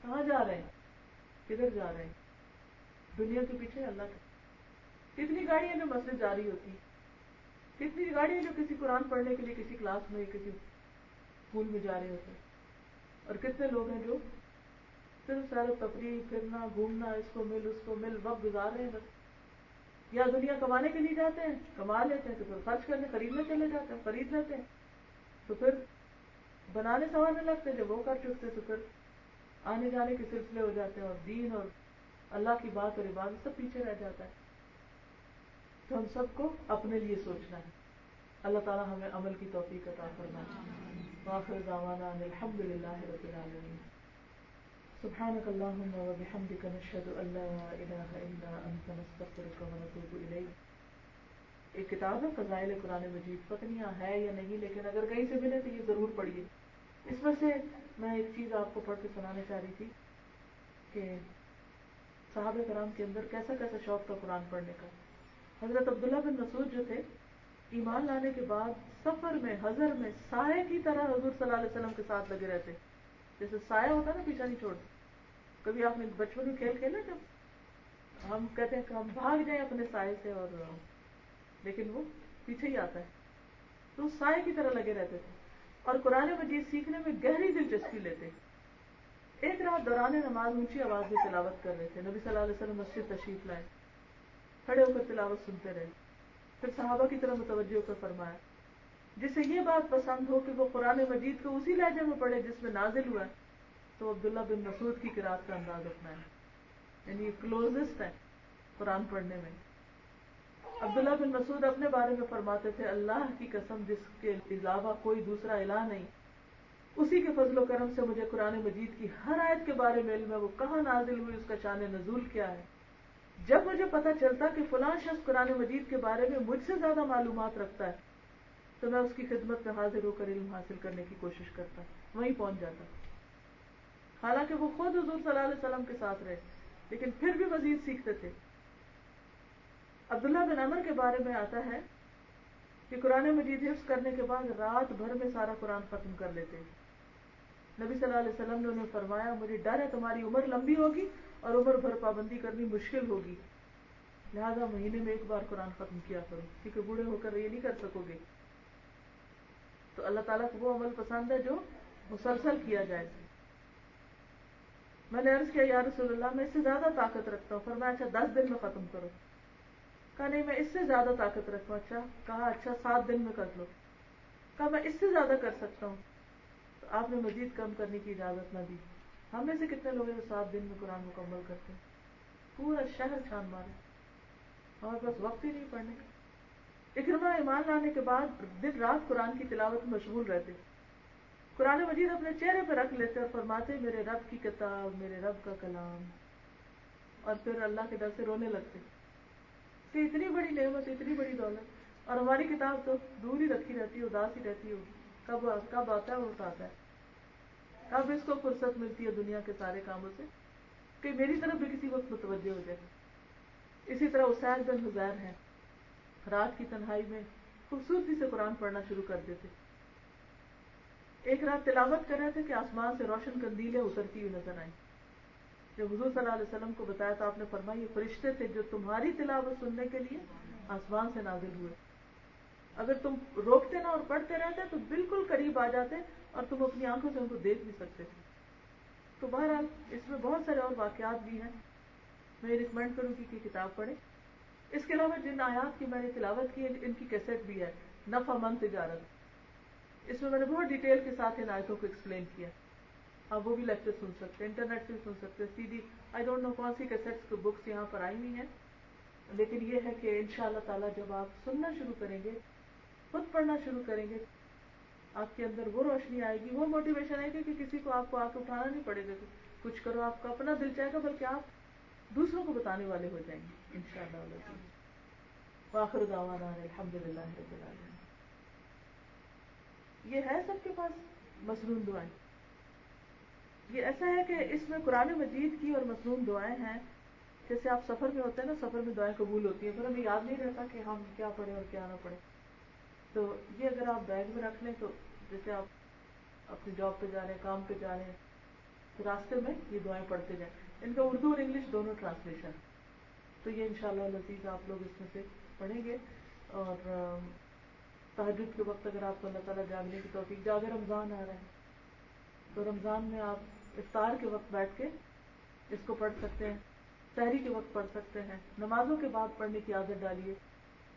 کہاں جا رہے ہیں؟ کدھر جا رہے ہیں؟ دنیا کے پیچھے، اللہ کے. کتنی گاڑیاں جو مسجد جا رہی ہوتی، کتنی گاڑیاں جو کسی قرآن پڑھنے کے لیے کسی کلاس میں کسی اسکول میں جا رہے ہوتے، اور کتنے لوگ ہیں جو صرف سیر و تفریح، پھرنا، گھومنا، اس کو مل وقت گزار رہے ہیں بس. یا دنیا کمانے کے لیے جاتے ہیں، کما لیتے ہیں تو پھر خرچ کرنے، خریدنے چلے جاتے ہیں، خرید لیتے ہیں، تو پھر بنانے سنوارنے لگتے ہیں. جب وہ کر چکتے تو پھر آنے جانے کے سلسلے ہو جاتے ہیں، اور دین اور اللہ کی بات اور عبادت سب پیچھے رہ جاتا ہے. تو ہم سب کو اپنے لیے سوچنا ہے. اللہ تعالی ہمیں عمل کی توفیق عطا فرمائے. وآخر دعوانا ان الحمد للہ رب العالمین. سبحانك اللهم وبحمدك نشهد ان لا اله الا انت نستغفرك ونتوب الیک. ایک کتاب ہے فضائل قرآن مجید، پتہ نہیں ہے یا نہیں، لیکن اگر کہیں سے ملے تو یہ ضرور پڑھیے. اس میں سے میں ایک چیز آپ کو پڑھ کے سنانا چاہ رہی تھی کہ صحابہ کرام کے اندر کیسا کیسا شوق تھا قرآن پڑھنے کا. حضرت عبداللہ بن مسعود جو تھے، ایمان لانے کے بعد سفر میں، حضر میں سائے کی طرح حضور صلی اللہ علیہ وسلم کے ساتھ لگے رہتے. جیسے سایہ ہوتا نا، پیچھا نہیں چھوڑتے. کبھی آپ نے بچپن میں کھیل کھیلا جب ہم کہتے ہیں کہ ہم بھاگ جائیں اپنے سائے سے، اور لیکن وہ پیچھے ہی آتا ہے، تو سائے کی طرح لگے رہتے تھے اور قرآن مجید سیکھنے میں گہری دلچسپی لیتے. ایک رات دوران نماز اونچی آواز میں تلاوت کر رہے تھے. نبی صلی اللہ علیہ وسلم مسجد تشریف لائے، کھڑے ہو کر تلاوت سنتے رہے. پھر صحابہ کی طرف متوجہ ہو کر فرمایا، جسے یہ بات پسند ہو کہ وہ قرآن مجید کو اسی لہجے میں پڑھے جس میں نازل ہوا ہے، تو عبداللہ بن مسعود کی قرات کا انداز اپنائے. یعنی یہ کلوزسٹ ہے قرآن پڑھنے میں. عبداللہ بن مسعود اپنے بارے میں فرماتے تھے، اللہ کی قسم جس کے علاوہ کوئی دوسرا الہ نہیں، اسی کے فضل و کرم سے مجھے قرآن مجید کی ہر آیت کے بارے میں علم ہے، وہ کہاں نازل ہوئی، اس کا شان نزول کیا ہے. جب مجھے پتہ چلتا کہ فلاں شخص قرآن مجید کے بارے میں مجھ سے زیادہ معلومات رکھتا ہے تو میں اس کی خدمت میں حاضر ہو کر علم حاصل کرنے کی کوشش کرتا، وہیں پہنچ جاتا. حالانکہ وہ خود حضور صلی اللہ علیہ وسلم کے ساتھ رہے، لیکن پھر بھی مزید سیکھتے تھے. عبداللہ بن عمر کے بارے میں آتا ہے کہ قرآن مجید حفظ کرنے کے بعد رات بھر میں سارا قرآن ختم کر لیتے. نبی صلی اللہ علیہ وسلم نے انہیں فرمایا، مجھے ڈر ہے تمہاری عمر لمبی ہوگی اور عمر بھر پابندی کرنی مشکل ہوگی، لہذا مہینے میں ایک بار قرآن ختم کیا کرو، کیونکہ بوڑھے ہو کر یہ نہیں کر سکو گے. تو اللہ تعالیٰ کو وہ عمل پسند ہے جو مسلسل کیا جائے. میں نے عرض کیا، یا رسول اللہ میں اس سے زیادہ طاقت رکھتا ہوں. فرمایا اچھا 10 دن میں ختم کرو. کہا نہیں میں اس سے زیادہ طاقت رکھتا ہوں. اچھا، کہا اچھا 7 دن میں کر لو. کہا میں اس سے زیادہ کر سکتا ہوں. تو آپ نے مزید کم کرنے کی اجازت نہ دی. ہم میں سے کتنے لوگ ہیں جو 7 دن میں قرآن مکمل کرتے ہیں؟ پورا شہر چھان مارے، ہمارے پاس وقت ہی نہیں پڑھنے کا. اکرمہ ایمان لانے کے بعد دن رات قرآن کی تلاوت میں مشغول رہتے. قرآن مجید اپنے چہرے پہ رکھ لیتے اور فرماتے، میرے رب کی کتاب، میرے رب کا کلام، اور پھر اللہ کے ڈر سے رونے لگتے کہ اتنی بڑی نعمت، اتنی بڑی دولت، اور ہماری کتاب تو دور ہی رکھی رہتی ہے، اداس ہی رہتی ہوگی. کب آتا ہے وہ آتا ہے، کب اس کو فرصت ملتی ہے دنیا کے سارے کاموں سے کہ میری طرف بھی کسی وقت متوجہ ہو جائے. اسی طرح اسید بن حضیر ہیں، رات کی تنہائی میں خوبصورتی سے قرآن پڑھنا شروع کر دیتے. ایک رات تلاوت کر رہے تھے کہ آسمان سے روشن قندیلیں اترتی ہوئی نظر آئیں. جب حضور صلی اللہ علیہ وسلم کو بتایا تو آپ نے فرمایا، یہ فرشتے تھے جو تمہاری تلاوت سننے کے لیے آسمان سے نازل ہوئے. اگر تم روکتے نہ اور پڑھتے رہتے تو بالکل قریب آ جاتے اور تم اپنی آنکھوں سے ان کو دیکھ بھی سکتے تھے. تو بہرحال اس میں بہت سارے اور واقعات بھی ہیں. میں ریکمینڈ کروں گی کہ کتاب پڑھیں. اس کے علاوہ جن آیات کی میں نے تلاوت کی ہے ان کی کیسٹ بھی ہے، نفع مند تجارت. اس میں نے بہت ڈیٹیل کے ساتھ ان آیتوں کو ایکسپلین کیا. آپ وہ بھی لیکچر سن سکتے ہیں، انٹرنیٹ سے سن سکتے ہیں، C D, I don't know کون سی کیسٹس کی بکس یہاں پر آئی ہوئی ہیں. لیکن یہ ہے کہ انشاءاللہ تعالیٰ جب آپ سننا شروع کریں گے، خود پڑھنا شروع کریں گے، آپ کے اندر وہ روشنی آئے گی، وہ موٹیویشن آئے گی کہ کسی کو آپ کو آ کے اٹھانا نہیں پڑے گا کہ کچھ کرو. آپ کا اپنا دل چاہے گا، بلکہ آپ دوسروں کو بتانے والے ہو جائیں گے انشاءاللہ. وآخر دعوانا الحمدللہ رب العالمین. یہ ہے سب کے پاس مسنون دعائیں. یہ ایسا ہے کہ اس میں قرآن مجید کی اور مسنون دعائیں ہیں. جیسے آپ سفر میں ہوتے ہیں نا، سفر میں دعائیں قبول ہوتی ہیں، پھر ہمیں یاد نہیں رہتا کہ ہم کیا پڑھیں اور کیا نہ پڑھیں. تو یہ اگر آپ بیگ میں رکھ لیں تو جیسے آپ اپنی جاب پہ جا رہے ہیں، کام پہ جا رہے ہیں، تو راستے میں یہ دعائیں پڑھتے جائیں. ان کا اردو اور انگلش دونوں ٹرانسلیشن. تو یہ انشاءاللہ لذیذ آپ لوگ اس میں سے پڑھیں گے. اور تہجد کے وقت اگر آپ کو اللہ تعالیٰ جاگنے کی توفیق دے، اگر رمضان آ رہا ہے تو رمضان میں آپ افطار کے وقت بیٹھ کے اس کو پڑھ سکتے ہیں، سحری کے وقت پڑھ سکتے ہیں، نمازوں کے بعد پڑھنے کی عادت ڈالیے.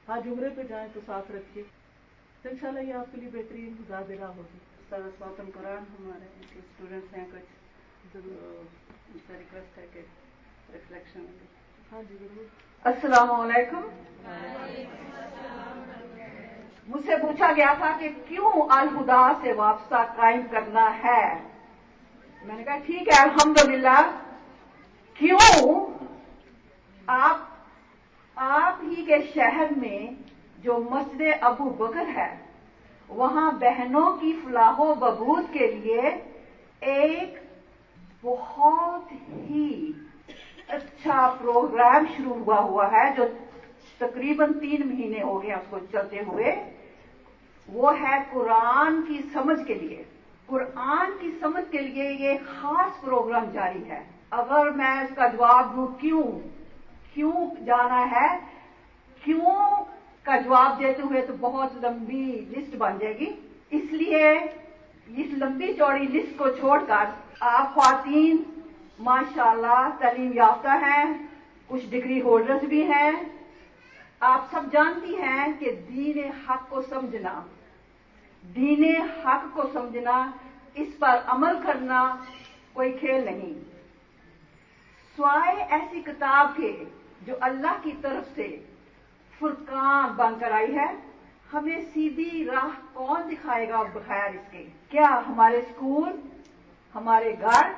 حج عمرے پہ جائیں تو ساتھ رکھیے، تو انشاءاللہ یہ آپ کے لیے بہترین زاد راہ ہوگی. صوت القرآن ہمارے اسٹوڈنٹس ہیں کچھ، ضرور ان سے ریکویسٹ ہے کہ ریفلیکشن. ہاں جی ضرور. السلام علیکم. مجھ سے پوچھا گیا تھا کہ کیوں الہدا سے وابستہ قائم کرنا ہے. میں نے کہا ٹھیک ہے الحمدللہ. کیوں؟ آپ ہی کے شہر میں جو مسجد ابو بکر ہے، وہاں بہنوں کی فلاح و بہبود کے لیے ایک بہت ہی اچھا پروگرام شروع ہوا ہے جو تقریباً 3 مہینے ہو گئے اس کو چلتے ہوئے. وہ ہے قرآن کی سمجھ کے لیے. قرآن کی سمجھ کے لیے یہ خاص پروگرام جاری ہے. اگر میں اس کا جواب دوں کیوں جانا ہے، کیوں کا جواب دیتے ہوئے تو بہت لمبی لسٹ بن جائے گی. اس لیے اس لمبی چوڑی لسٹ کو چھوڑ کر آپ خواتین ماشاءاللہ تعلیم یافتہ ہیں، کچھ ڈگری ہولڈرز بھی ہیں. آپ سب جانتی ہیں کہ دین حق کو سمجھنا، اس پر عمل کرنا کوئی کھیل نہیں. سوائے ایسی کتاب کے جو اللہ کی طرف سے فرقان بن کر آئی ہے، ہمیں سیدھی راہ کون دکھائے گا بغیر اس کے؟ کیا ہمارے اسکول، ہمارے گھر،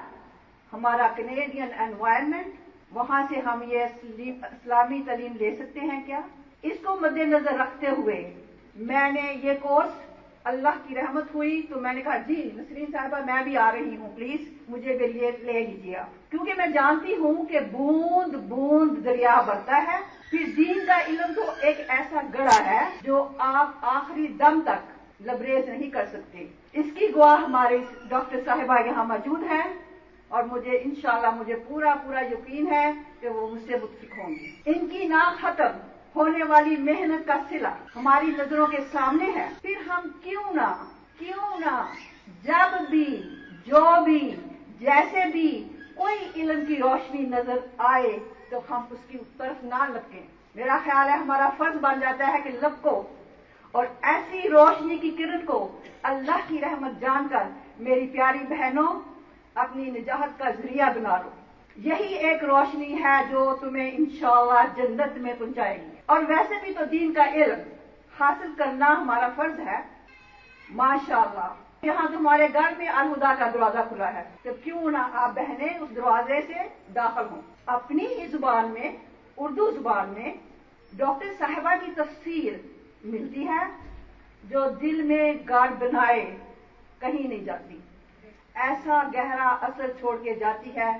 ہمارا کینیڈین انوائرمنٹ، وہاں سے ہم یہ اسلامی تعلیم لے سکتے ہیں کیا؟ اس کو مد نظر رکھتے ہوئے میں نے یہ کورس، اللہ کی رحمت ہوئی تو میں نے کہا جی نسرین صاحبہ میں بھی آ رہی ہوں، پلیز مجھے بھی لے لیجیے آپ. کیونکہ میں جانتی ہوں کہ بوند بوند دریا بڑھتا ہے. پھر دین کا علم تو ایک ایسا گڑھا ہے جو آپ آخری دم تک لبریز نہیں کر سکتے. اس کی گواہ ہمارے ڈاکٹر صاحبہ یہاں موجود ہیں، اور مجھے انشاءاللہ مجھے پورا یقین ہے کہ وہ مجھ سے متفق ہوں گی. ان کی نا ختم ہونے والی محنت کا صلہ ہماری نظروں کے سامنے ہے. پھر ہم کیوں نہ جب بھی، جو بھی، جیسے بھی کوئی علم کی روشنی نظر آئے تو ہم اس کی طرف نہ لپکیں. میرا خیال ہے ہمارا فرض بن جاتا ہے کہ لپکو اور ایسی روشنی کی کرن کو اللہ کی رحمت جان کر میری پیاری بہنوں اپنی نجات کا ذریعہ بنا لو. یہی ایک روشنی ہے جو تمہیں انشاءاللہ جنت میں پہنچائے گی. اور ویسے بھی تو دین کا علم حاصل کرنا ہمارا فرض ہے. ماشاءاللہ یہاں تمہارے گھر میں الہدا کا دروازہ کھلا ہے، تو کیوں نہ آپ بہنیں اس دروازے سے داخل ہوں. اپنی ہی زبان میں، اردو زبان میں ڈاکٹر صاحبہ کی تفسیر ملتی ہے جو دل میں گاڑ بنائے کہیں نہیں جاتی. ایسا گہرا اثر چھوڑ کے جاتی ہے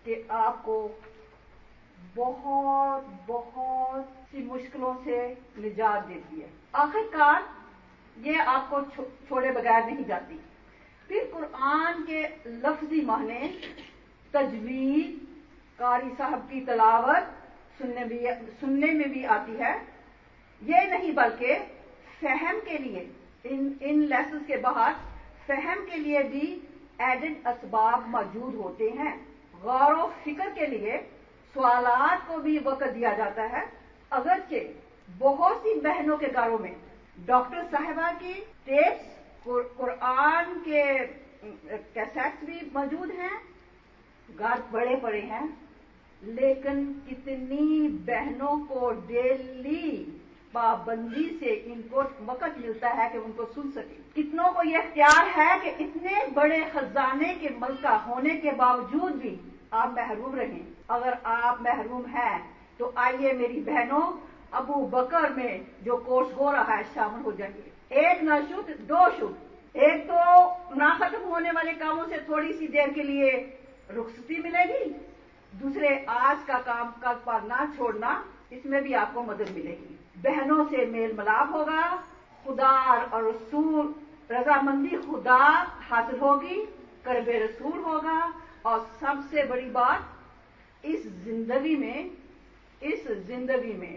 کہ آپ کو بہت سی مشکلوں سے نجات دیتی ہے. آخرکار یہ آپ کو چھوڑے بغیر نہیں جاتی. پھر قرآن کے لفظی معنی، تجوید، قاری صاحب کی تلاوت سننے میں بھی آتی ہے. یہ نہیں بلکہ فہم کے لیے ان لیسنز کے باہر فہم کے لیے بھی ایڈڈ اسباب موجود ہوتے ہیں. غور و فکر کے لیے سوالات کو بھی وقت دیا جاتا ہے. اگرچہ بہت سی بہنوں کے گھروں میں ڈاکٹر صاحبہ کی ٹیپس، قرآن کے کیسٹس بھی موجود ہیں، گھر بڑے پڑے ہیں، لیکن کتنی بہنوں کو ڈیلی پابندی سے ان کو وقت ملتا ہے کہ ان کو سن سکیں. کتنوں کو یہ اختیار ہے کہ اتنے بڑے خزانے کے ملکہ ہونے کے باوجود بھی آپ محروم رہیں. اگر آپ محروم ہیں تو آئیے میری بہنوں ابو بکر میں جو کورس ہو رہا ہے شامل ہو جائیے. ایک نہ شد، دو شد، ایک تو نہ ختم ہونے والے کاموں سے تھوڑی سی دیر کے لیے رخصتی ملے گی، دوسرے آج کا کام کل پر نہ چھوڑنا، اس میں بھی آپ کو مدد ملے گی. بہنوں سے میل ملاپ ہوگا، خدا اور رسول رضامندی خدا حاصل ہوگی، قرب رسول ہوگا، اور سب سے بڑی بات اس زندگی میں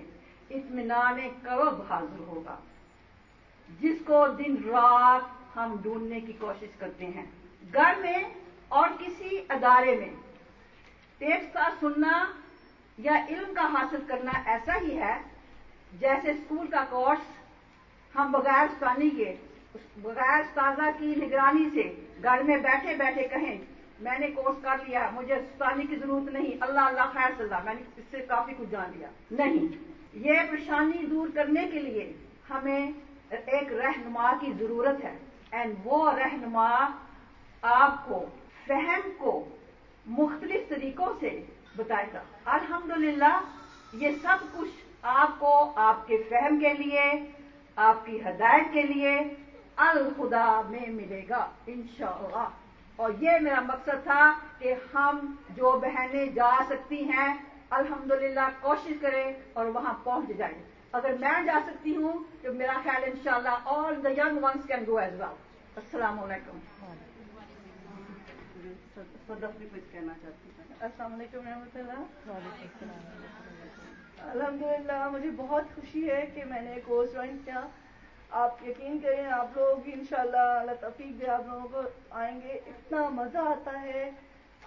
اطمینان قلب حاصل ہوگا، جس کو دن رات ہم ڈھونڈنے کی کوشش کرتے ہیں. گھر میں اور کسی ادارے میں ٹیپس کا سننا یا علم کا حاصل کرنا ایسا ہی ہے جیسے اسکول کا کورس ہم بغیر استاذہ کی نگرانی سے گھر میں بیٹھے بیٹھے کہیں میں نے کورس کر لیا، مجھے استاذی کی ضرورت نہیں، اللہ اللہ خیر صلی اللہ، میں نے اس سے کافی کچھ جان لیا. نہیں، یہ پریشانی دور کرنے کے لیے ہمیں ایک رہنما کی ضرورت ہے، اینڈ وہ رہنما آپ کو فہم کو مختلف طریقوں سے بتائے گا. الحمدللہ یہ سب کچھ آپ کو آپ کے فہم کے لیے، آپ کی ہدایت کے لیے الخدا میں ملے گا انشاءاللہ. اور یہ میرا مقصد تھا کہ ہم جو بہنیں جا سکتی ہیں الحمدللہ کوشش کریں اور وہاں پہنچ جائیں. اگر میں جا سکتی ہوں تو میرا خیال انشاءاللہ all the young ones can go as well. السلام علیکم. صدف بھی کچھ کہنا چاہتی ہیں. السلام علیکم ورحمۃ اللہ. الحمدللہ مجھے بہت خوشی ہے کہ میں نے کورس جوائن کیا. آپ یقین کریں آپ لوگ بھی انشاءاللہ اللہ توفیق دے آپ لوگوں کو آئیں گے. اتنا مزہ آتا ہے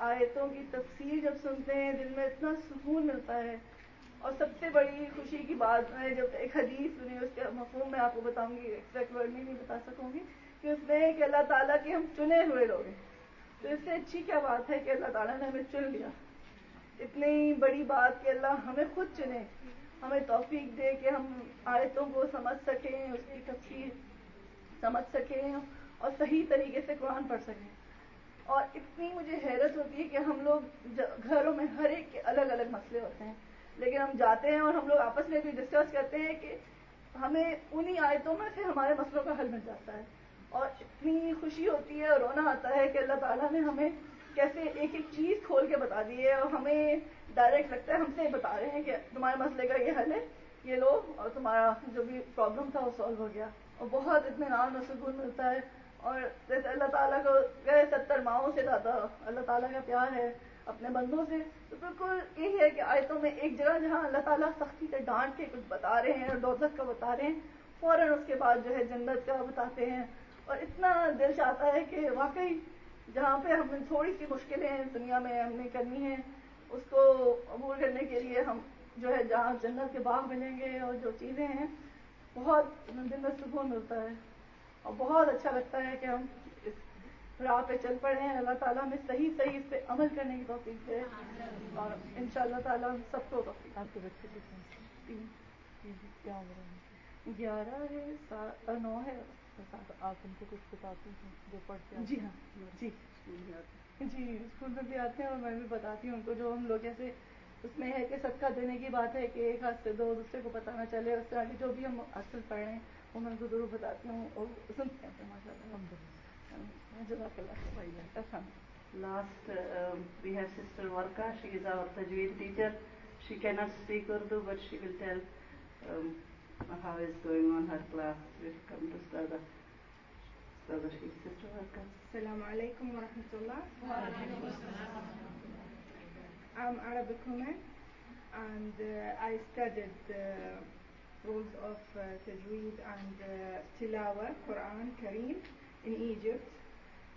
آیتوں کی تفسیر جب سنتے ہیں، دل میں اتنا سکون ملتا ہے. اور سب سے بڑی خوشی کی بات میں جب ایک حدیث سنی، اس کا مفہوم میں آپ کو بتاؤں گی، ایگزیکٹ ورڈ میں نہیں بتا سکوں گی، کہ اس میں کہ اللہ تعالیٰ کے ہم چنے ہوئے لوگ ہیں. تو اس سے اچھی کیا بات ہے کہ اللہ تعالیٰ نے ہمیں چن لیا. اتنی بڑی بات کہ اللہ ہمیں خود چنے، ہمیں توفیق دے کہ ہم آیتوں کو سمجھ سکیں، اس کی تفسیر سمجھ سکیں اور صحیح طریقے سے قرآن پڑھ سکیں. اور اتنی مجھے حیرت ہوتی ہے کہ ہم لوگ گھروں میں ہر ایک کے الگ الگ مسئلے ہوتے ہیں، لیکن ہم جاتے ہیں اور ہم لوگ آپس میں بھی ڈسکس کرتے ہیں کہ ہمیں انہی آیتوں میں سے ہمارے مسئلوں کا حل مل جاتا ہے. اور اتنی خوشی ہوتی ہے اور رونا آتا ہے کہ اللہ تعالیٰ نے ہمیں کیسے ایک ایک چیز کھول کے بتا دی ہے، اور ہمیں ڈائریکٹ لگتا ہے ہم سے بتا رہے ہیں کہ تمہارے مسئلے کا یہ حل ہے، یہ لو، اور تمہارا جو بھی پرابلم تھا وہ سالو ہو گیا. اور بہت اطمینان اور سکون ملتا ہے. اور جیسے اللہ تعالیٰ کو 70 ماؤں سے زیادہ اللہ تعالیٰ کا پیار ہے اپنے بندوں سے، تو بالکل یہی ہے کہ آیتوں میں ایک جگہ جہاں اللہ تعالیٰ سختی سے ڈانٹ کے کچھ بتا رہے ہیں اور دوزخ کا بتا رہے ہیں، فوراً اس کے بعد جو ہے جنت کا بتاتے ہیں. اور اتنا دل چاہتا ہے کہ واقعی جہاں پہ ہم تھوڑی سی مشکلیں دنیا میں ہم نے کرنی ہیں اس کو عبور کرنے کے لیے ہم جو ہے جہاں جنت کے باغ ملیں گے اور جو چیزیں ہیں، بہت دل میں سکون ملتا ہے اور بہت اچھا لگتا ہے کہ ہم اس راہ پہ چل پڑے ہیں. اللہ تعالیٰ ہمیں صحیح اس پہ عمل کرنے کی توفیق دے، اور انشاءاللہ تعالیٰ ہم سب کو توفیق. آپ کے بچے کتنے کیا عمر ہے؟ 11 ہے، 9 ہے. آپ ان کو کچھ بتاتے ہیں جو پڑھتے ہیں؟ جی ہاں، جی اسکول میں بھی آتے ہیں اور میں بھی بتاتی ہوں ان کو. جو ہم لوگ جیسے اس میں ہے کہ صدقہ دینے کی بات ہے کہ ایک ہاتھ سے دو، دوسرے کو پتہ نہ چلے، اس طرح کی جو بھی ہم اصل پڑھ رہے ہیں وہ میں ان کو ضرور بتاتی ہوں اور سنتے ہیں. ماشاء اللہ، جزاک اللہ. Last, we have Sister Warka. She is our Tajweed teacher. She cannot speak Urdu, but she will tell how is going on her class. Welcome to Stada. Sister Warka. Assalamu alaikum wa rahmatullah. I'm Arabic woman, and I studied rules of Tajweed and Tilawa, Quran Kareem in Egypt.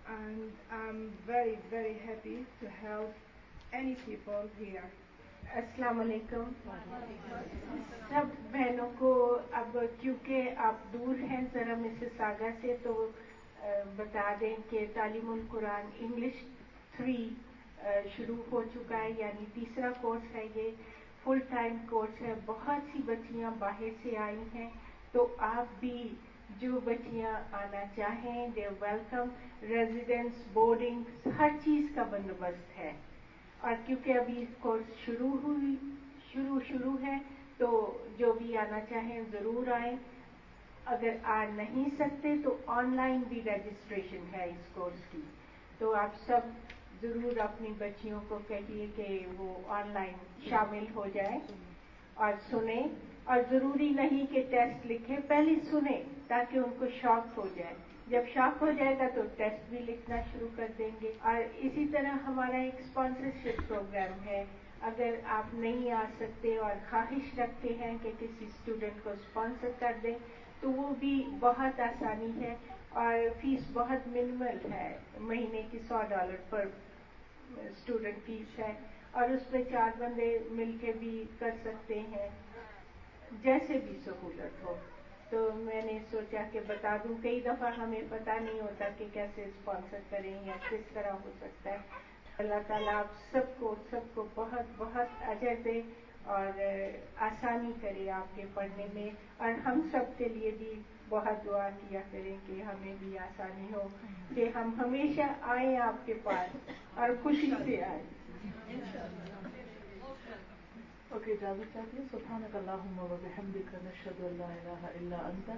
And I'm very, very happy to help any people here. السلام علیکم سب بہنوں کو. اب کیونکہ آپ دور ہیں ذرا مسیساگا سے، تو بتا دیں کہ تعلیم القرآن انگلش 3 شروع ہو چکا ہے، یعنی تیسرا کورس ہے. یہ فل ٹائم کورس ہے. بہت سی بچیاں باہر سے آئی ہیں، تو آپ بھی جو بچیاں آنا چاہیں دے ویلکم. ریزیڈنس، بورڈنگ، ہر چیز کا بندوبست ہے. اور کیونکہ ابھی کورس شروع ہے، تو جو بھی آنا چاہیں ضرور آئیں. اگر آ نہیں سکتے تو آن لائن بھی رجسٹریشن ہے اس کورس کی، تو آپ سب ضرور اپنی بچیوں کو کہیے کہ وہ آن لائن شامل ہو جائیں اور سنیں، اور ضروری نہیں کہ ٹیسٹ لکھیں، پہلے سنیں تاکہ ان کو شوق ہو جائے، جب شوق ہو جائے گا تو ٹیسٹ بھی لکھنا شروع کر دیں گے۔ اور اسی طرح ہمارا ایک اسپانسرشپ پروگرام ہے، اگر آپ نہیں آ سکتے اور خواہش رکھتے ہیں کہ کسی اسٹوڈنٹ کو اسپانسر کر دیں تو وہ بھی بہت آسانی ہے، اور فیس بہت منیمل ہے، مہینے کی $100 پر اسٹوڈنٹ فیس ہے، اور اس میں 4 بندے مل کے بھی کر سکتے ہیں، جیسے بھی سہولت ہو۔ تو میں نے سوچا کہ بتا دوں، کئی دفعہ ہمیں پتہ نہیں ہوتا کہ کیسے اسپانسر کریں یا کس طرح ہو سکتا ہے۔ اللہ تعالیٰ آپ سب کو بہت بہت اجر دے اور آسانی کرے آپ کے پڑھنے میں، اور ہم سب کے لیے بھی بہت دعا کیا کریں کہ ہمیں بھی آسانی ہو، کہ ہم ہمیشہ آئیں آپ کے پاس اور خوشی سے آئیں۔ اوکے، اجازت چاہتی ہے؟ سبحانک اللہم و بحمدک، نشہد ان لا الہ الا انت،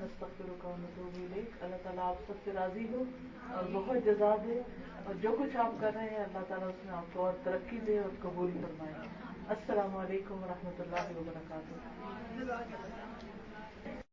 نستغفرک و نتوب الیک۔ اللہ تعالیٰ آپ سب سے راضی ہو اور بہت جزا دے، اور جو کچھ آپ کر رہے ہیں اللہ تعالیٰ اس میں آپ کو اور ترقی دے اور قبول فرمائے۔ السلام علیکم و رحمۃ اللہ وبرکاتہ۔